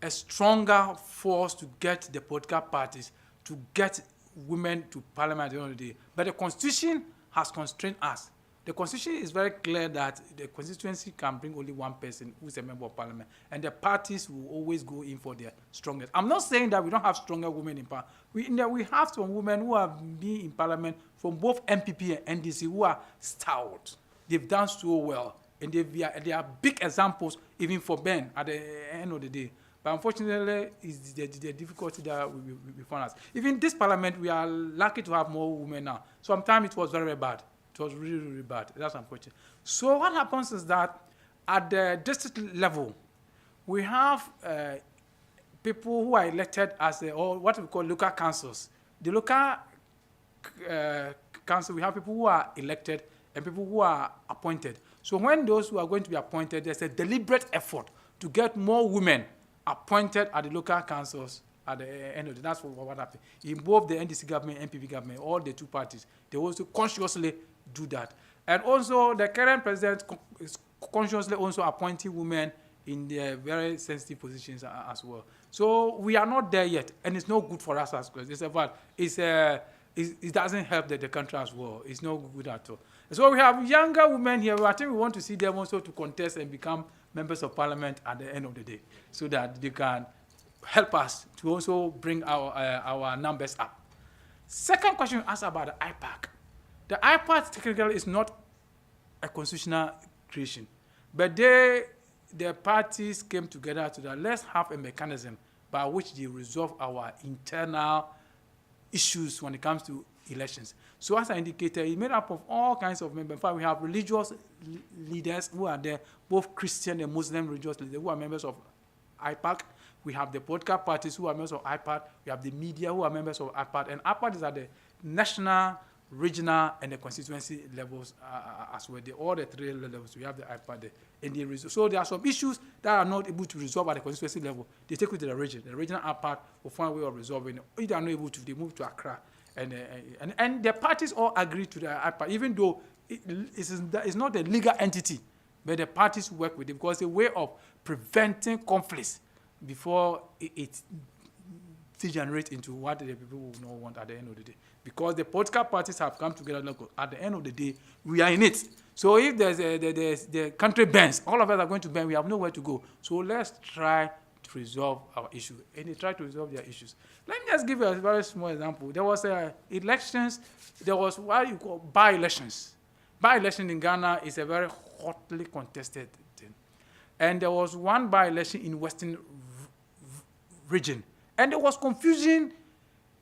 a stronger force to get the political parties to get women to parliament at the end of the day. But the Constitution has constrained us. The Constitution is very clear that the constituency can bring only one person who is a member of parliament, and the parties will always go in for their strongest. I'm not saying that we don't have stronger women in parliament. We have some women who have been in parliament from both MPP and NDC who are stalwart. They've done so well. And they are big examples even for men at the end of the day. But unfortunately, it's the difficulty that we found us. Even this parliament, we are lucky to have more women now. Sometimes it was very, very bad. It was really, really bad. That's unfortunate. So what happens is that at the district level, we have people who are elected as or what we call local councils. The local council, we have people who are elected and people who are appointed. So when those who are going to be appointed, there's a deliberate effort to get more women appointed at the local councils at the end of the day. That's what happened. In both the NDC government, NPP government, all the two parties, they also consciously do that. And also the current president is consciously also appointing women in their very sensitive positions as well. So we are not there yet, and it's not good for us as well. It's about it doesn't help the country as well. It's not good at all. So we have younger women here. I think we want to see them also to contest and become members of parliament at the end of the day, so that they can help us to also bring our numbers up. Second question asked about the IPAC. The IPAC technically is not a constitutional creation, but the parties came together to that let's have a mechanism by which they resolve our internal issues when it comes to elections. So as I indicated, it's made up of all kinds of members. In fact, we have religious leaders who are there, both Christian and Muslim religious leaders who are members of IPAC. We have the political parties who are members of IPAC. We have the media who are members of IPAC. And IPAC is at the national, regional, and the constituency levels as well. All the three levels, we have the IPAC there. And so there are some issues that are not able to resolve at the constituency level. They take it to the region. The regional IPAC will find a way of resolving it. If they are not able to, they move to Accra. And the parties all agree to the IPAC, even though it's not a legal entity, but the parties work with it because it's a way of preventing conflicts before it degenerates into what the people will not want at the end of the day. Because the political parties have come together, look, at the end of the day, we are in it. So if there's the country bends, all of us are going to bend, we have nowhere to go. So let's try to resolve our issue. And they try to resolve their issues. Let me just give you a very small example. There was elections, there was what you call by-elections. By-election in Ghana is a very hotly contested thing. And there was one by-election in Western region. And there was confusion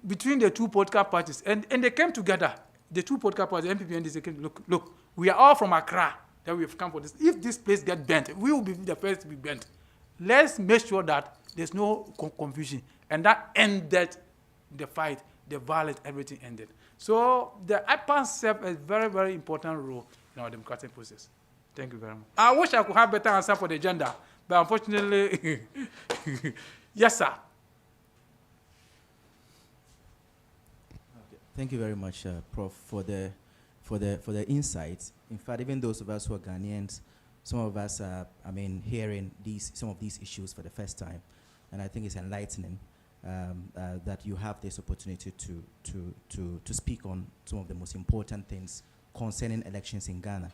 between the two political parties. And they came together, the two political parties, NPP and NDC, came, look, we are all from Accra, that we have come for this. If this place gets bent, we will be the first to be bent. Let's make sure that there's no confusion. And that ended the fight, the violence, everything ended. So the IPAC serves a very, very important role in our democratic process. Thank you very much. I wish I could have better answer for the gender, but unfortunately, yes, sir. Thank you very much, Prof, for the insights. In fact, even those of us who are Ghanaians, some of us are, hearing some of these issues for the first time, and I think it's enlightening that you have this opportunity to speak on some of the most important things concerning elections in Ghana.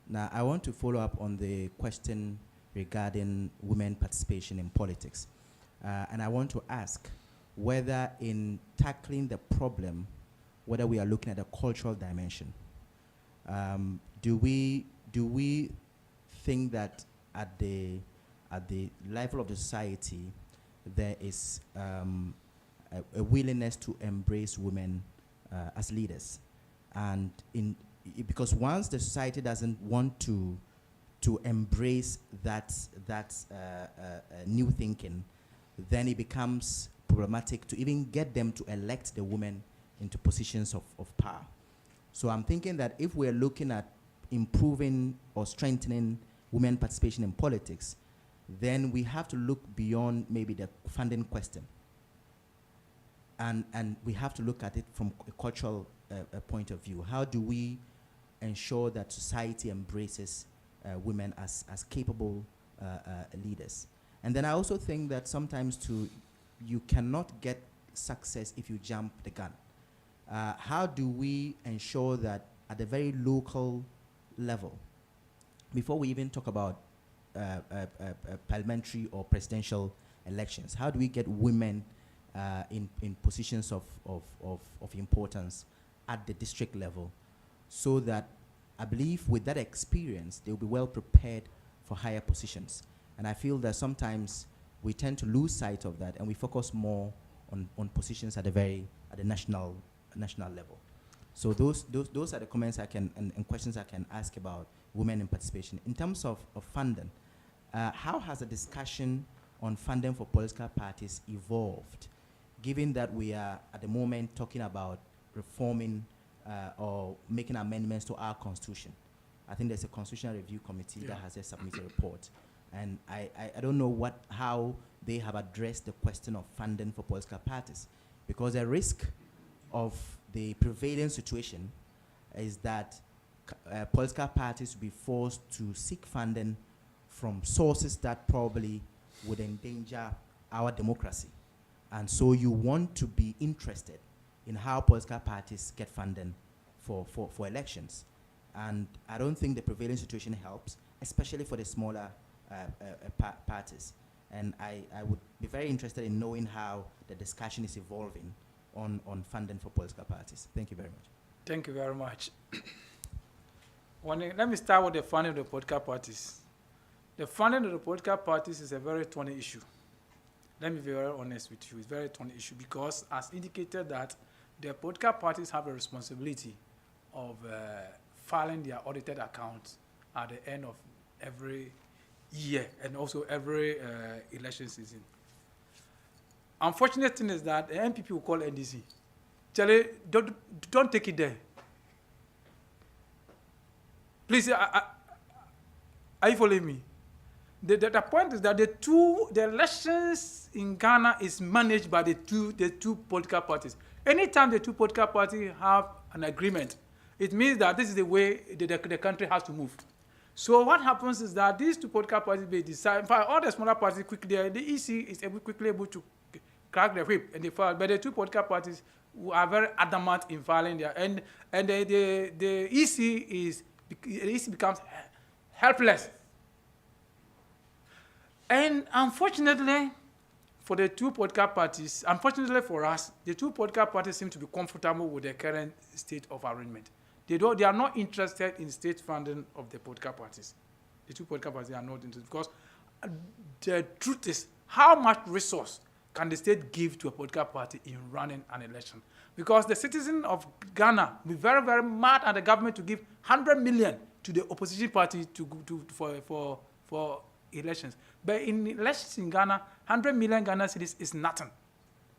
Now, I want to follow up on the question regarding women participation in politics, and I want to ask whether in tackling the problem, whether we are looking at a cultural dimension. Do we think that at the level of the society there is a willingness to embrace women as leaders, and because once the society doesn't want to embrace that new thinking, then it becomes problematic to even get them to elect the women into positions of power. So I'm thinking that if we're looking at improving or strengthening women participation in politics, then we have to look beyond maybe the funding question. And we have to look at it from a cultural point of view. How do we ensure that society embraces women as capable leaders? And then I also think that sometimes you cannot get success if you jump the gun. How do we ensure that at the very local level, before we even talk about parliamentary or presidential elections, how do we get women in positions of importance at the district level, so that I believe with that experience, they'll be well prepared for higher positions. And I feel that sometimes we tend to lose sight of that, and we focus more on positions at the national level. So those are the comments I can and questions I can ask about women in participation. In terms of funding, how has the discussion on funding for political parties evolved, given that we are at the moment talking about reforming or making amendments to our constitution? I think there's a constitutional review committee that has just submitted a report, and I don't know how they have addressed the question of funding for political parties, because the risk of the prevailing situation is that political parties will be forced to seek funding from sources that probably would endanger our democracy. And so you want to be interested in how political parties get funding for elections. And I don't think the prevailing situation helps, especially for the smaller parties. And I would be very interested in knowing how the discussion is evolving on funding for political parties. Thank you very much. Thank you very much. Let me start with the funding of the political parties. The funding of the political parties is a very thorny issue. Let me be very honest with you. It's a very thorny issue because, as indicated, that the political parties have a responsibility of filing their audited accounts at the end of every year and also every election season. Unfortunate thing is that the NPP will call NDC. Charlie, don't take it there. Please, are you following me? The point is that the elections in Ghana is managed by the two political parties. Anytime the two political parties have an agreement, it means that this is the way the country has to move. So what happens is that these two political parties, they decide, in fact, all the smaller parties quickly, the EC is quickly able to crack the whip and they file, but the two political parties are very adamant in filing their, and the EC becomes helpless. And unfortunately, for the two political parties, unfortunately for us, the two political parties seem to be comfortable with the current state of arrangement. They are not interested in state funding of the political parties. The two political parties are not interested because the truth is, how much resource can the state give to a political party in running an election? Because the citizen of Ghana will be very, very mad at the government to give 100 million to the opposition party for elections. But in elections in Ghana, 100 million Ghana cedis is nothing.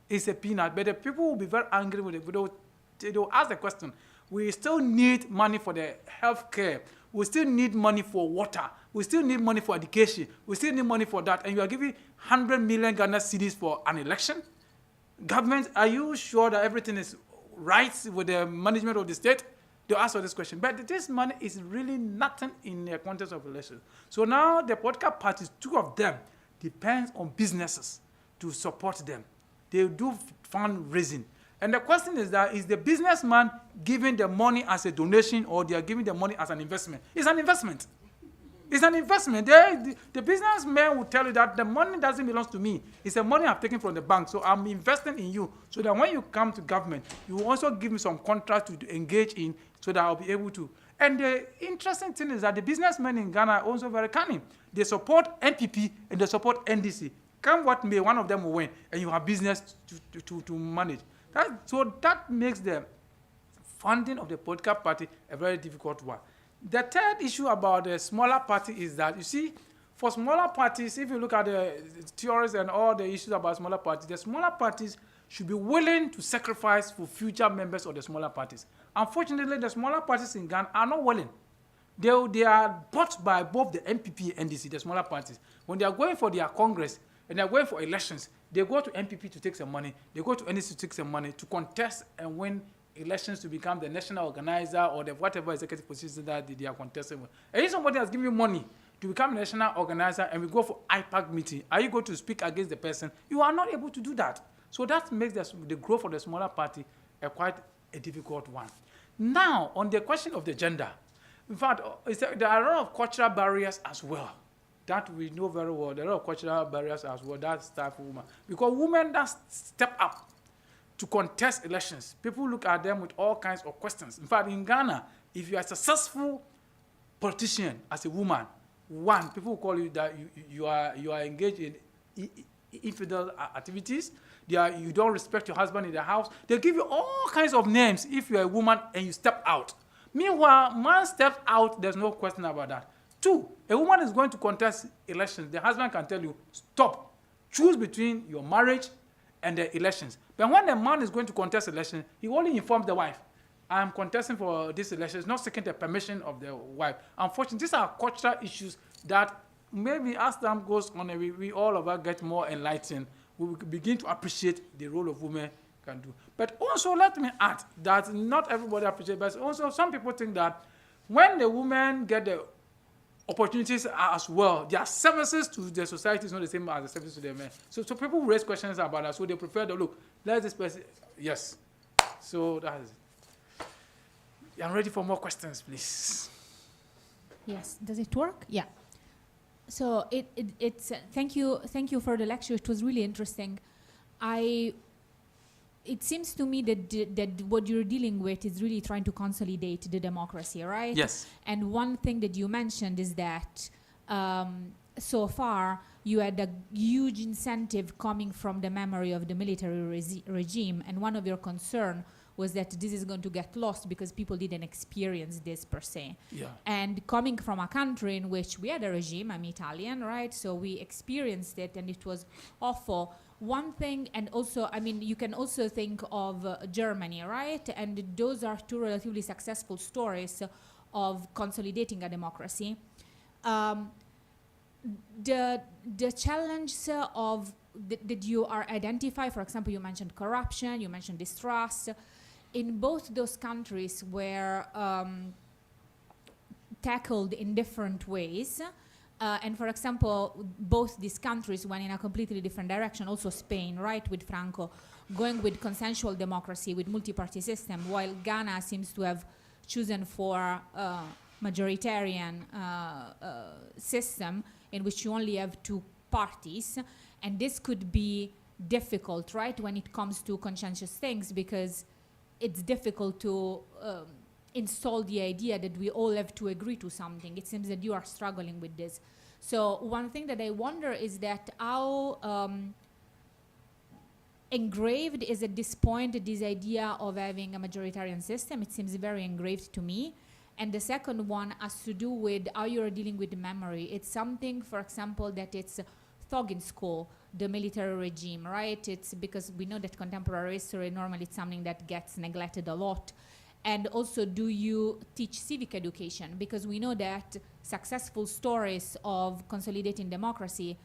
It's a peanut. But the people will be very angry with it. They'll ask the question, we still need money for the health care. We still need money for water. We still need money for education. We still need money for that. And you are giving 100 million Ghana cedis for an election? Government, are you sure that everything is right with the management of the state? They'll answer this question. But this money is really nothing in the context of elections. So now the political parties, two of them, depend on businesses to support them. They do fundraising. And the question is that, is the businessman giving the money as a donation or they are giving the money as an investment? It's an investment. It's an investment. The businessman will tell you that the money doesn't belong to me. It's the money I've taken from the bank. So I'm investing in you so that when you come to government, you will also give me some contracts to engage in so that I'll be able to. And the interesting thing is that the businessmen in Ghana are also very cunning. They support NPP and they support NDC. Come what may, one of them will win and you have business to manage. So that makes the funding of the political party a very difficult one. The third issue about the smaller party is that, you see, for smaller parties, if you look at the theories and all the issues about smaller parties, the smaller parties should be willing to sacrifice for future members of the smaller parties. Unfortunately, the smaller parties in Ghana are not willing. They are bought by both the NPP and NDC, the smaller parties. When they are going for their Congress and they are going for elections, they go to NPP to take some money, they go to NDC to take some money to contest and win elections to become the national organizer or the whatever executive position that they are contesting with. And if somebody has given you money to become a national organizer and we go for IPAC meeting, are you going to speak against the person? You are not able to do that. So that makes the growth of the smaller party quite a difficult one. Now, on the question of the gender, in fact, there are a lot of cultural barriers as well that we know very well. There are a lot of cultural barriers as well that stifle women. Because women that step up to contest elections, people look at them with all kinds of questions. In fact, in Ghana, if you are a successful politician as a woman, one, people will call you that you are engaged in infidel activities. You don't respect your husband in the house. They give you all kinds of names if you're a woman and you step out. Meanwhile, man steps out, there's no question about that. Two, a woman is going to contest elections. The husband can tell you, stop. Choose between your marriage and the elections. But when a man is going to contest elections, he only informs the wife, I'm contesting for this election. It's not seeking the permission of the wife. Unfortunately, these are cultural issues that maybe as time goes on, we all of us get more enlightened. We will begin to appreciate the role of women can do. But also, let me add that not everybody appreciates, but also some people think that when the women get the opportunities as well, their services to the society is not the same as the services to the men. So people raise questions about that. So they prefer to look, let this person, yes. So that is it. I'm ready for more questions, please. Yes, does it work? Yeah. So it's thank you for the lecture. It was really interesting. It seems to me that what you're dealing with is really trying to consolidate the democracy, right? Yes. And one thing that you mentioned is that so far you had a huge incentive coming from the memory of the military regime, and one of your concern was that this is going to get lost because people didn't experience this per se. Yeah. And coming from a country in which we had a regime, I'm Italian, right? So we experienced it and it was awful. One thing, and also, I mean, you can also think of Germany, right? And those are two relatively successful stories of consolidating a democracy. The challenge of that you are identify, for example, you mentioned corruption, you mentioned distrust. In both those countries were tackled in different ways. And for example, both these countries went in a completely different direction. Also Spain, right, with Franco, going with consensual democracy, with multi-party system, while Ghana seems to have chosen for majoritarian system in which you only have two parties. And this could be difficult, right, when it comes to conscientious things, because it's difficult to install the idea that we all have to agree to something. It seems that you are struggling with this. So one thing that I wonder is that how engraved is at this point this idea of having a majoritarian system. It seems very engraved to me. And the second one has to do with how you're dealing with memory. It's something, for example, that it's taught in school, the military regime, right? It's because we know that contemporary history normally it's something that gets neglected a lot. And also, do you teach civic education? Because we know that successful stories of consolidating democracy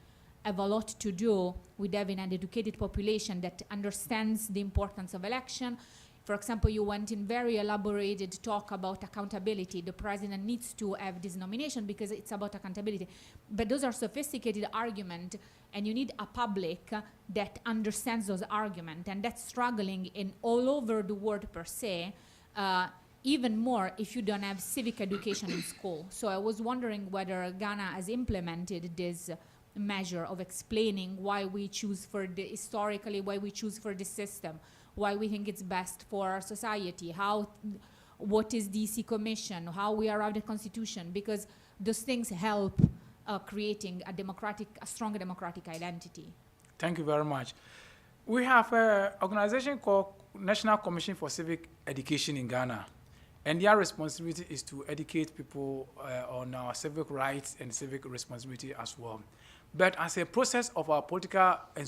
have a lot to do with having an educated population that understands the importance of election. For example, you went in very elaborated talk about accountability. The president needs to have this nomination because it's about accountability. But those are sophisticated arguments, and you need a public that understands those arguments, and that's struggling in all over the world per se. Even more if you don't have civic education in school. So I was wondering whether Ghana has implemented this measure of explaining why we choose for the historically, why we choose for this system, why we think it's best for our society, what is DC Commission, how we arrived at Constitution, because those things help creating a strong democratic identity. Thank you very much. We have an organization called National Commission for Civic Education in Ghana, and their responsibility is to educate people on our civic rights and civic responsibility as well. But as a process of our political and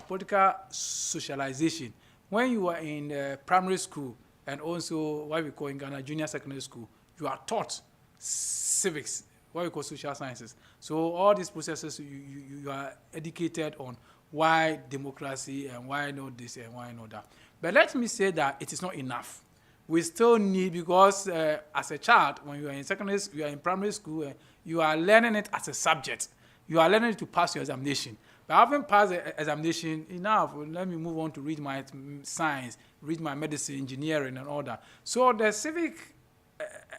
political socialization, when you are in primary school and also what we call in Ghana junior secondary school, you are taught civics, what we call social sciences. So all these processes, you are educated on why democracy and why not this and why not that. But let me say that it is not enough. We still need, because as a child, when you are in secondary school, you are in primary school, you are learning it as a subject. You are learning it to pass your examination. But having passed the examination, enough, let me move on to read my science, read my medicine, engineering, and all that. So the civic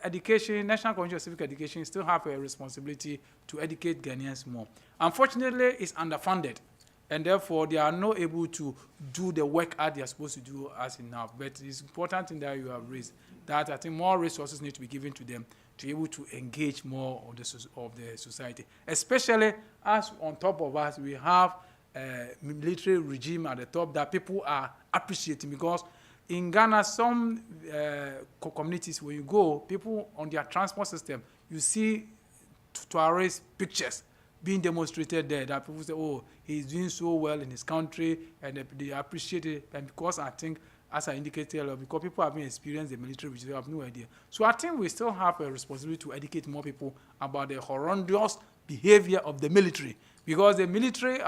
education, National Commission of Civic Education, still have a responsibility to educate Ghanaians more. Unfortunately, it's underfunded, and therefore they are not able to do the work that they are supposed to do as enough. But it's important thing that you have raised. that I think more resources need to be given to them to be able to engage more of the society, especially as on top of us we have a military regime at the top that people are appreciating, because in Ghana, some communities where you go, people on their transport system, you see tourist pictures being demonstrated there that people say, oh, he's doing so well in his country, and they appreciate it. And because I think, as I indicated earlier, because people have been experienced the military, which they have no idea. So I think we still have a responsibility to educate more people about the horrendous behavior of the military. Because the military,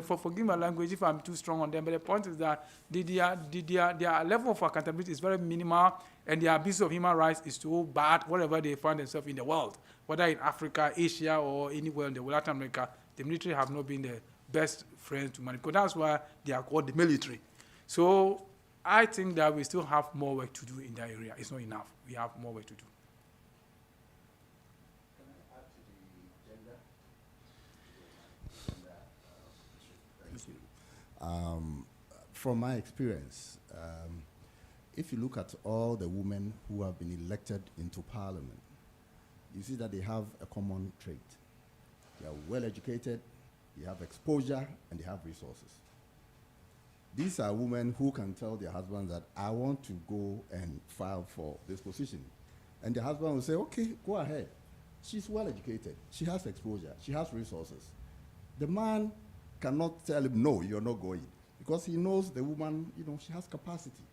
forgive my language if I'm too strong on them, but the point is that their level of accountability is very minimal, and their abuse of human rights is so bad wherever they find themselves in the world, whether in Africa, Asia, or anywhere in the Latin America. The military have not been the best friends to manage, because that's why they are called the military. So I think that we still have more work to do in that area. It's not enough. We have more work to do. From my experience, if you look at all the women who have been elected into parliament, you see that they have a common trait. They are well educated, they have exposure, and they have resources. These are women who can tell their husbands that I want to go and file for this position. And the husband will say, okay, go ahead. She's well educated, she has exposure, she has resources. The man cannot tell him, no, you're not going, because he knows the woman, she has capacity.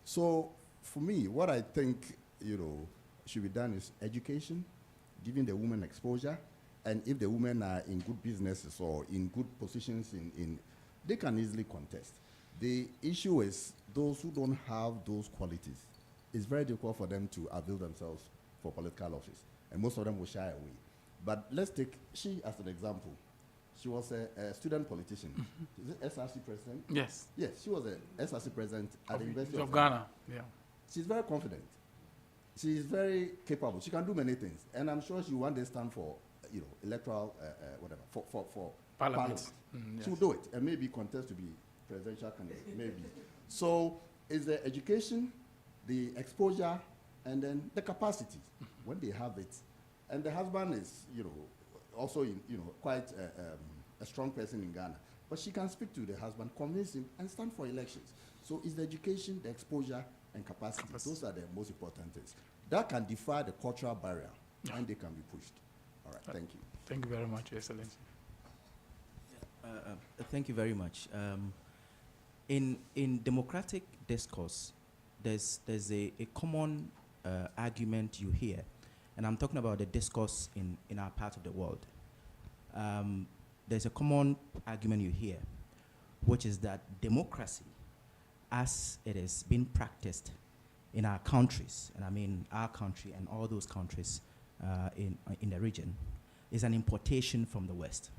So for me, what I think, should be done is education, giving the women exposure, and if the women are in good businesses or in good positions, they can easily contest. The issue is those who don't have those qualities, it's very difficult for them to avail themselves for political office, and most of them will shy away. But let's take she as an example. She was a student politician. Is it SRC president? Yes. Yes, she was a SRC president at the University of Ghana. Yeah. She's very confident. She's very capable. She can do many things, and I'm sure she will one day stand for, electoral, whatever, for parliament. Yes. She will do it, and maybe contest to be presidential candidate, maybe. So it's the education, the exposure, and then the capacity when they have it. And the husband is, also quite a strong person in Ghana, but she can speak to the husband, convince him, and stand for elections. So it's the education, the exposure, and capacity. Those are the most important things. That can defy the cultural barrier, and they can be pushed. All right, thank you. Thank you very much, Your Excellency. Thank you very much. In democratic discourse, there's a common argument you hear, and I'm talking about the discourse in our part of the world. There's a common argument you hear, which is that democracy, as it is being practiced in our countries, and I mean our country and all those countries in the region, is an importation from the West.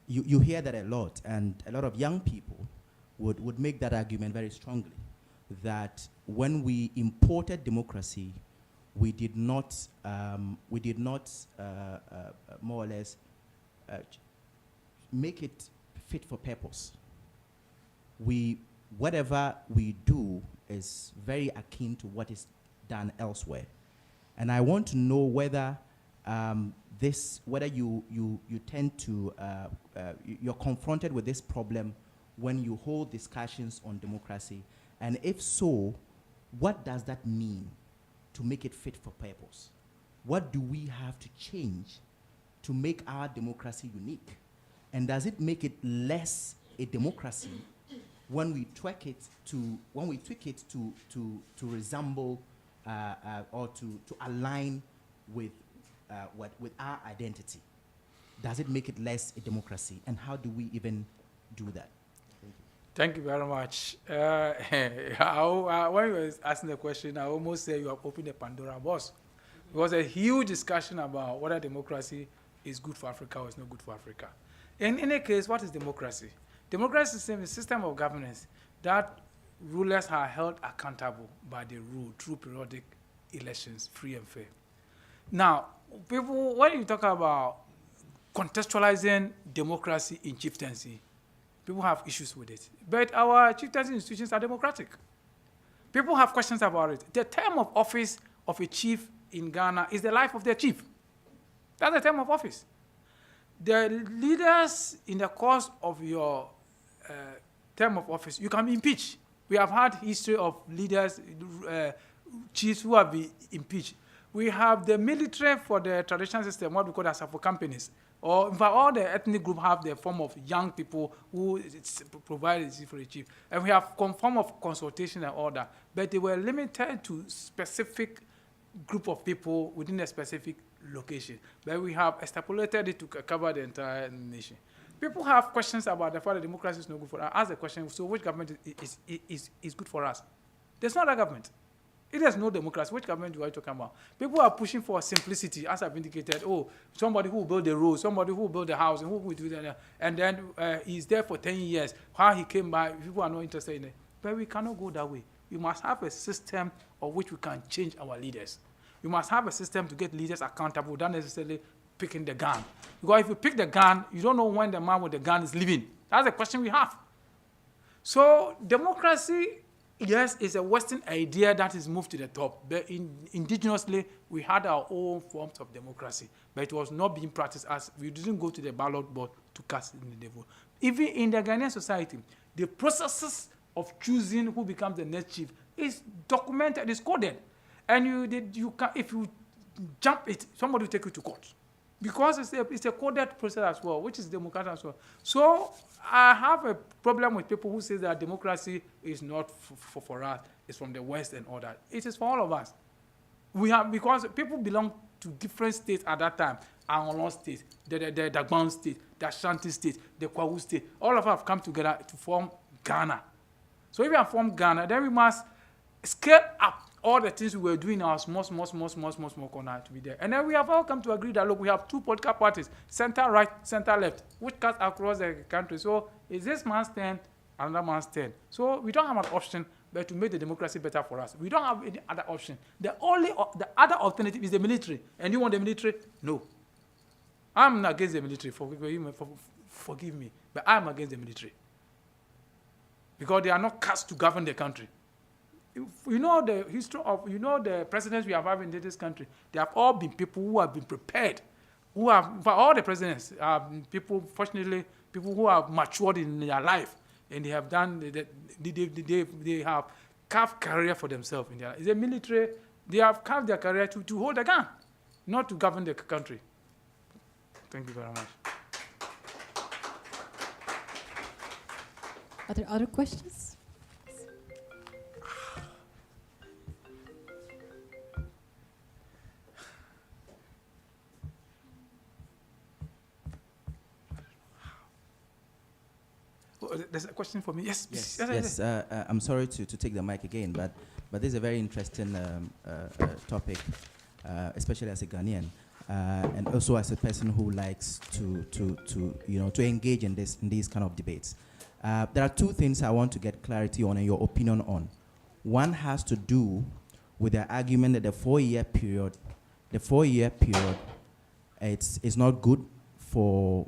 You hear that a lot, and a lot of young people would make that argument very strongly, that when we imported democracy, we did not more or less make it fit for purpose. Whatever we do is very akin to what is done elsewhere. And I want to know whether whether you tend to, you're confronted with this problem when you hold discussions on democracy, and if so, what does that mean to make it fit for purpose? What do we have to change to make our democracy unique? And does it make it less a democracy when we tweak it to resemble or to align with our identity? Does it make it less a democracy? And how do we even do that? Thank you very much. When you were asking the question, I almost said you have opened a Pandora box. It was a huge discussion about whether democracy is good for Africa or is not good for Africa. In any case, what is democracy? Democracy is a system of governance that rulers are held accountable by the rule through periodic elections, free and fair. Now, people, when you talk about contextualizing democracy in chieftaincy, people have issues with it. But our chieftaincy institutions are democratic. People have questions about it. The term of office of a chief in Ghana is the life of their chief. That's the term of office. The leaders in the course of your term of office, you can be impeached. We have had history of leaders, chiefs who have been impeached. We have the military for the traditional system, what we call as for companies. Or in fact, all the ethnic groups have the form of young people who provide for the chief. And we have form of consultation and all that. But they were limited to specific group of people within a specific location. But we have extrapolated it to cover the entire nation. People have questions about the fact that democracy is not good for us. Ask the question, so which government is good for us? There's not a government. It has no democracy. Which government do I talk about? People are pushing for simplicity, as I've indicated. Oh, somebody who will build the road, somebody who will build the house, and who will do that. And then he's there for 10 years. How he came by, people are not interested in it. But we cannot go that way. We must have a system of which we can change our leaders. We must have a system to get leaders accountable, not necessarily picking the gun. Because if you pick the gun, you don't know when the man with the gun is leaving. That's the question we have. So democracy, yes, it's a Western idea that is moved to the top. But indigenously, we had our own forms of democracy. But it was not being practiced as we didn't go to the ballot board to cast in the vote. Even in the Ghanaian society, the processes of choosing who becomes the next chief is documented, is coded. And if you jump it, somebody will take you to court. Because it's a coded process as well, which is democratic as well. So I have a problem with people who say that democracy is not for us, it's from the West and all that. It is for all of us. Because people belong to different states at that time. Angolon state, the Dagban state, the Ashanti state, the Kwawu state. All of us have come together to form Ghana. So if we have formed Ghana, then we must scale up all the things we were doing in our small corner to be there. And then we have all come to agree that, look, we have two political parties, center right, center left, which cuts across the country. So is this man's turn, another man's turn? So we don't have an option but to make the democracy better for us. We don't have any other option. The other alternative is the military. And you want the military? No. I'm not against the military, forgive me, but I'm against the military. Because they are not cast to govern the country. You know the history of, the presidents we have had in this country, they have all been people who have been prepared, for all the presidents, people, fortunately, people who have matured in their life, and they have done, they have carved career for themselves in their life. It's a military, they have carved their career to hold a gun, not to govern the country. Thank you very much. Are there other questions? There's a question for me. Yes, yes. I'm sorry to take the mic again, but this is a very interesting topic, especially as a Ghanaian, and also as a person who likes to engage in these kind of debates. There are two things I want to get clarity on and your opinion on. One has to do with the argument that the four-year period, it's not good for.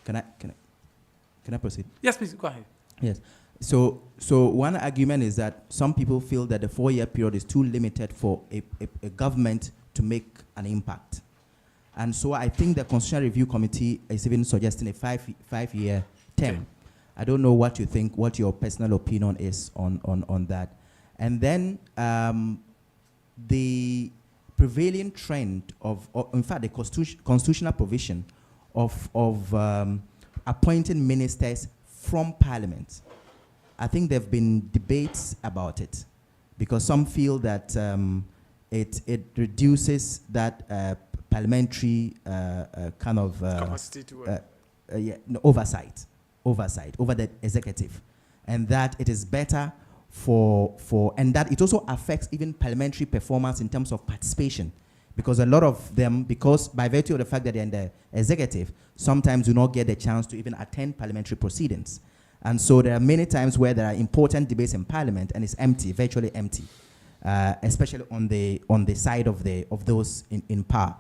Can I proceed? Yes, please, go ahead. Yes. So one argument is that some people feel that the 4-year period is too limited for a government to make an impact. And so I think the Constitutional Review Committee is even suggesting a five-year term. Okay. I don't know what you think, what your personal opinion is on that. And then the prevailing trend in fact, the constitutional provision of appointing ministers from Parliament. I think there have been debates about it because some feel that it reduces that parliamentary kind of capacity to oversight over the executive, and that it is better and that it also affects even parliamentary performance in terms of participation. Because a lot of them, because by virtue of the fact that they're in the executive, sometimes do not get the chance to even attend parliamentary proceedings. And so there are many times where there are important debates in Parliament and it's empty, virtually empty, especially on the side of those in power.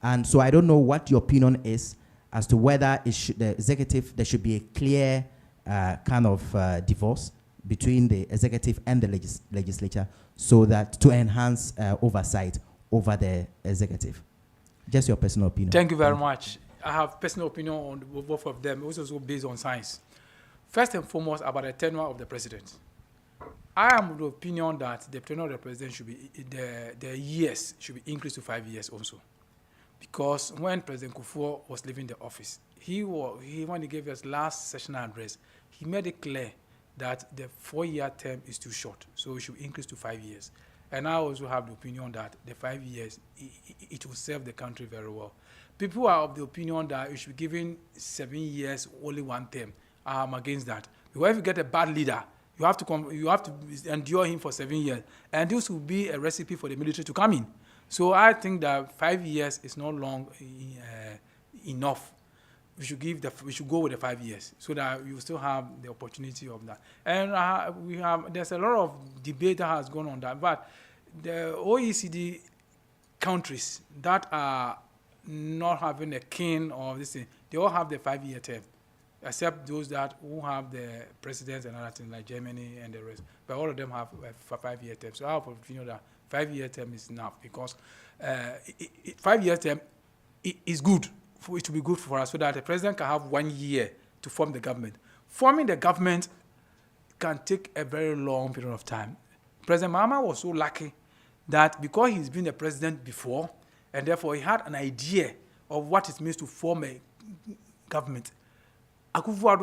And so I don't know what your opinion is as to whether the executive, there should be a clear kind of divorce between the executive and the legislature, so that to enhance oversight over the executive. Just your personal opinion. Thank you very much. I have personal opinion on both of them, also based on science. First and foremost, about the tenure of the president. I am of the opinion that the tenure of the president should be, the years should be increased to 5 years also. Because when President Kufuor was leaving the office, when he gave his last sessional address, he made it clear that the 4-year term is too short, so it should increase to 5 years. And I also have the opinion that the 5 years, it will serve the country very well. People are of the opinion that it should be given 7 years, only one term. I'm against that. Because if you get a bad leader, you have to endure him for 7 years. And this will be a recipe for the military to come in. So I think that 5 years is not long enough. We should go with the 5 years so that you still have the opportunity of that. And there's a lot of debate that has gone on that. But the OECD countries that are not having a king or this thing, they all have the 5-year term, except those who have the presidents and other things like Germany and the rest. But all of them have a 5-year term. So I have opinion that 5-year term is enough, because 5-year term is good. It will be good for us, so that the president can have 1 year to form the government. Forming the government can take a very long period of time. President Mahama was so lucky that because he's been the president before, and therefore he had an idea of what it means to form a government. President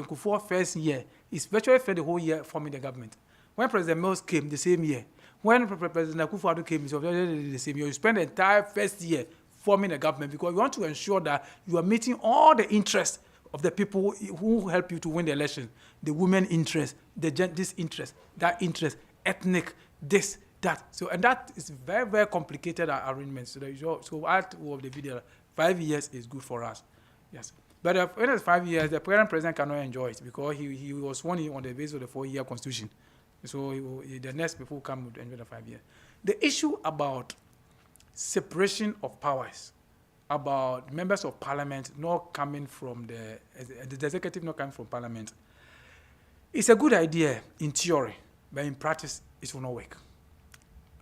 Kufuor first year, is virtually for the whole year forming the government. When President Mills came, the same year. When President Kufuor came, it was the same year. You spend the entire first year forming a government, because you want to ensure that you are meeting all the interests of the people who help you to win the election. The women interest, this interest, that interest, ethnic, this, that. So, and that is very, very complicated arrangement. So out of the video, 5 years is good for us. Yes. But when it's 5 years, the current president cannot enjoy it, because he was sworn in on the basis of the 4-year constitution. So the next people who come would enjoy the 5 years. The issue about separation of powers, about members of parliament not coming from the executive not coming from parliament, it's a good idea in theory, but in practice it will not work.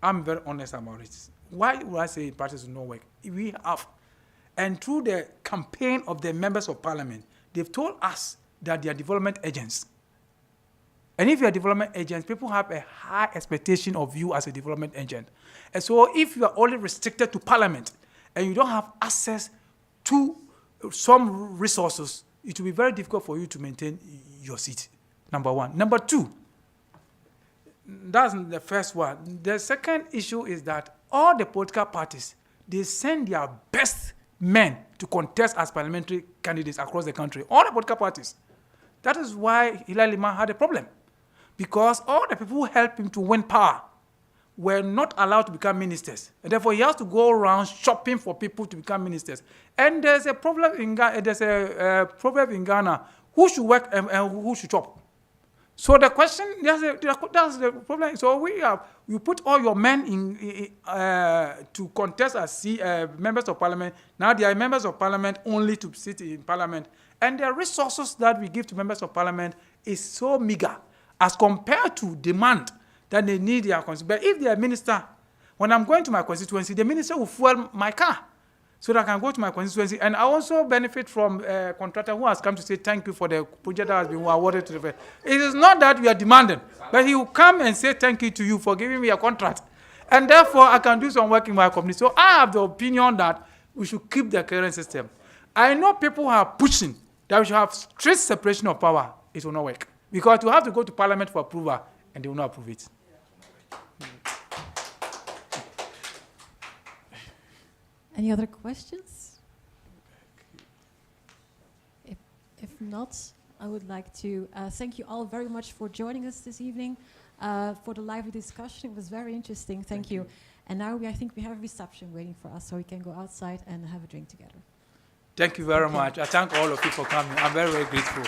I'm very honest about it. Why would I say in practice it will not work? We have, and through the campaign of the members of parliament, they've told us that they are development agents. And if you are development agents, people have a high expectation of you as a development agent. And so if you are only restricted to parliament and you don't have access to some resources, it will be very difficult for you to maintain your seat, number one. Number two, that's the first one. The second issue is that all the political parties, they send their best men to contest as parliamentary candidates across the country. All the political parties. That is why Hilary Liman had a problem. Because all the people who helped him to win power were not allowed to become ministers. And therefore, he has to go around shopping for people to become ministers. And there's a problem in Ghana, proverb in Ghana, who should work and who should chop? So the question, that's the problem. So you put all your men in to contest as members of parliament. Now they are members of parliament only to sit in parliament. And the resources that we give to members of parliament is so meager as compared to demand that they need their constituency. But if they are minister, when I'm going to my constituency, the minister will fuel my car so that I can go to my constituency. And I also benefit from a contractor who has come to say thank you for the project that has been awarded to the It is not that we are demanding, but he will come and say thank you to you for giving me a contract. And therefore, I can do some work in my company. So I have the opinion that we should keep the current system. I know people who are pushing that we should have strict separation of power. It will not work. Because you have to go to parliament for approval, and they will not approve it. Any other questions? If not, I would like to thank you all very much for joining us this evening, for the lively discussion. It was very interesting. Thank you. And now I think we have a reception waiting for us, so we can go outside and have a drink together. Thank you very much. I thank all of you for coming. I'm very, very grateful.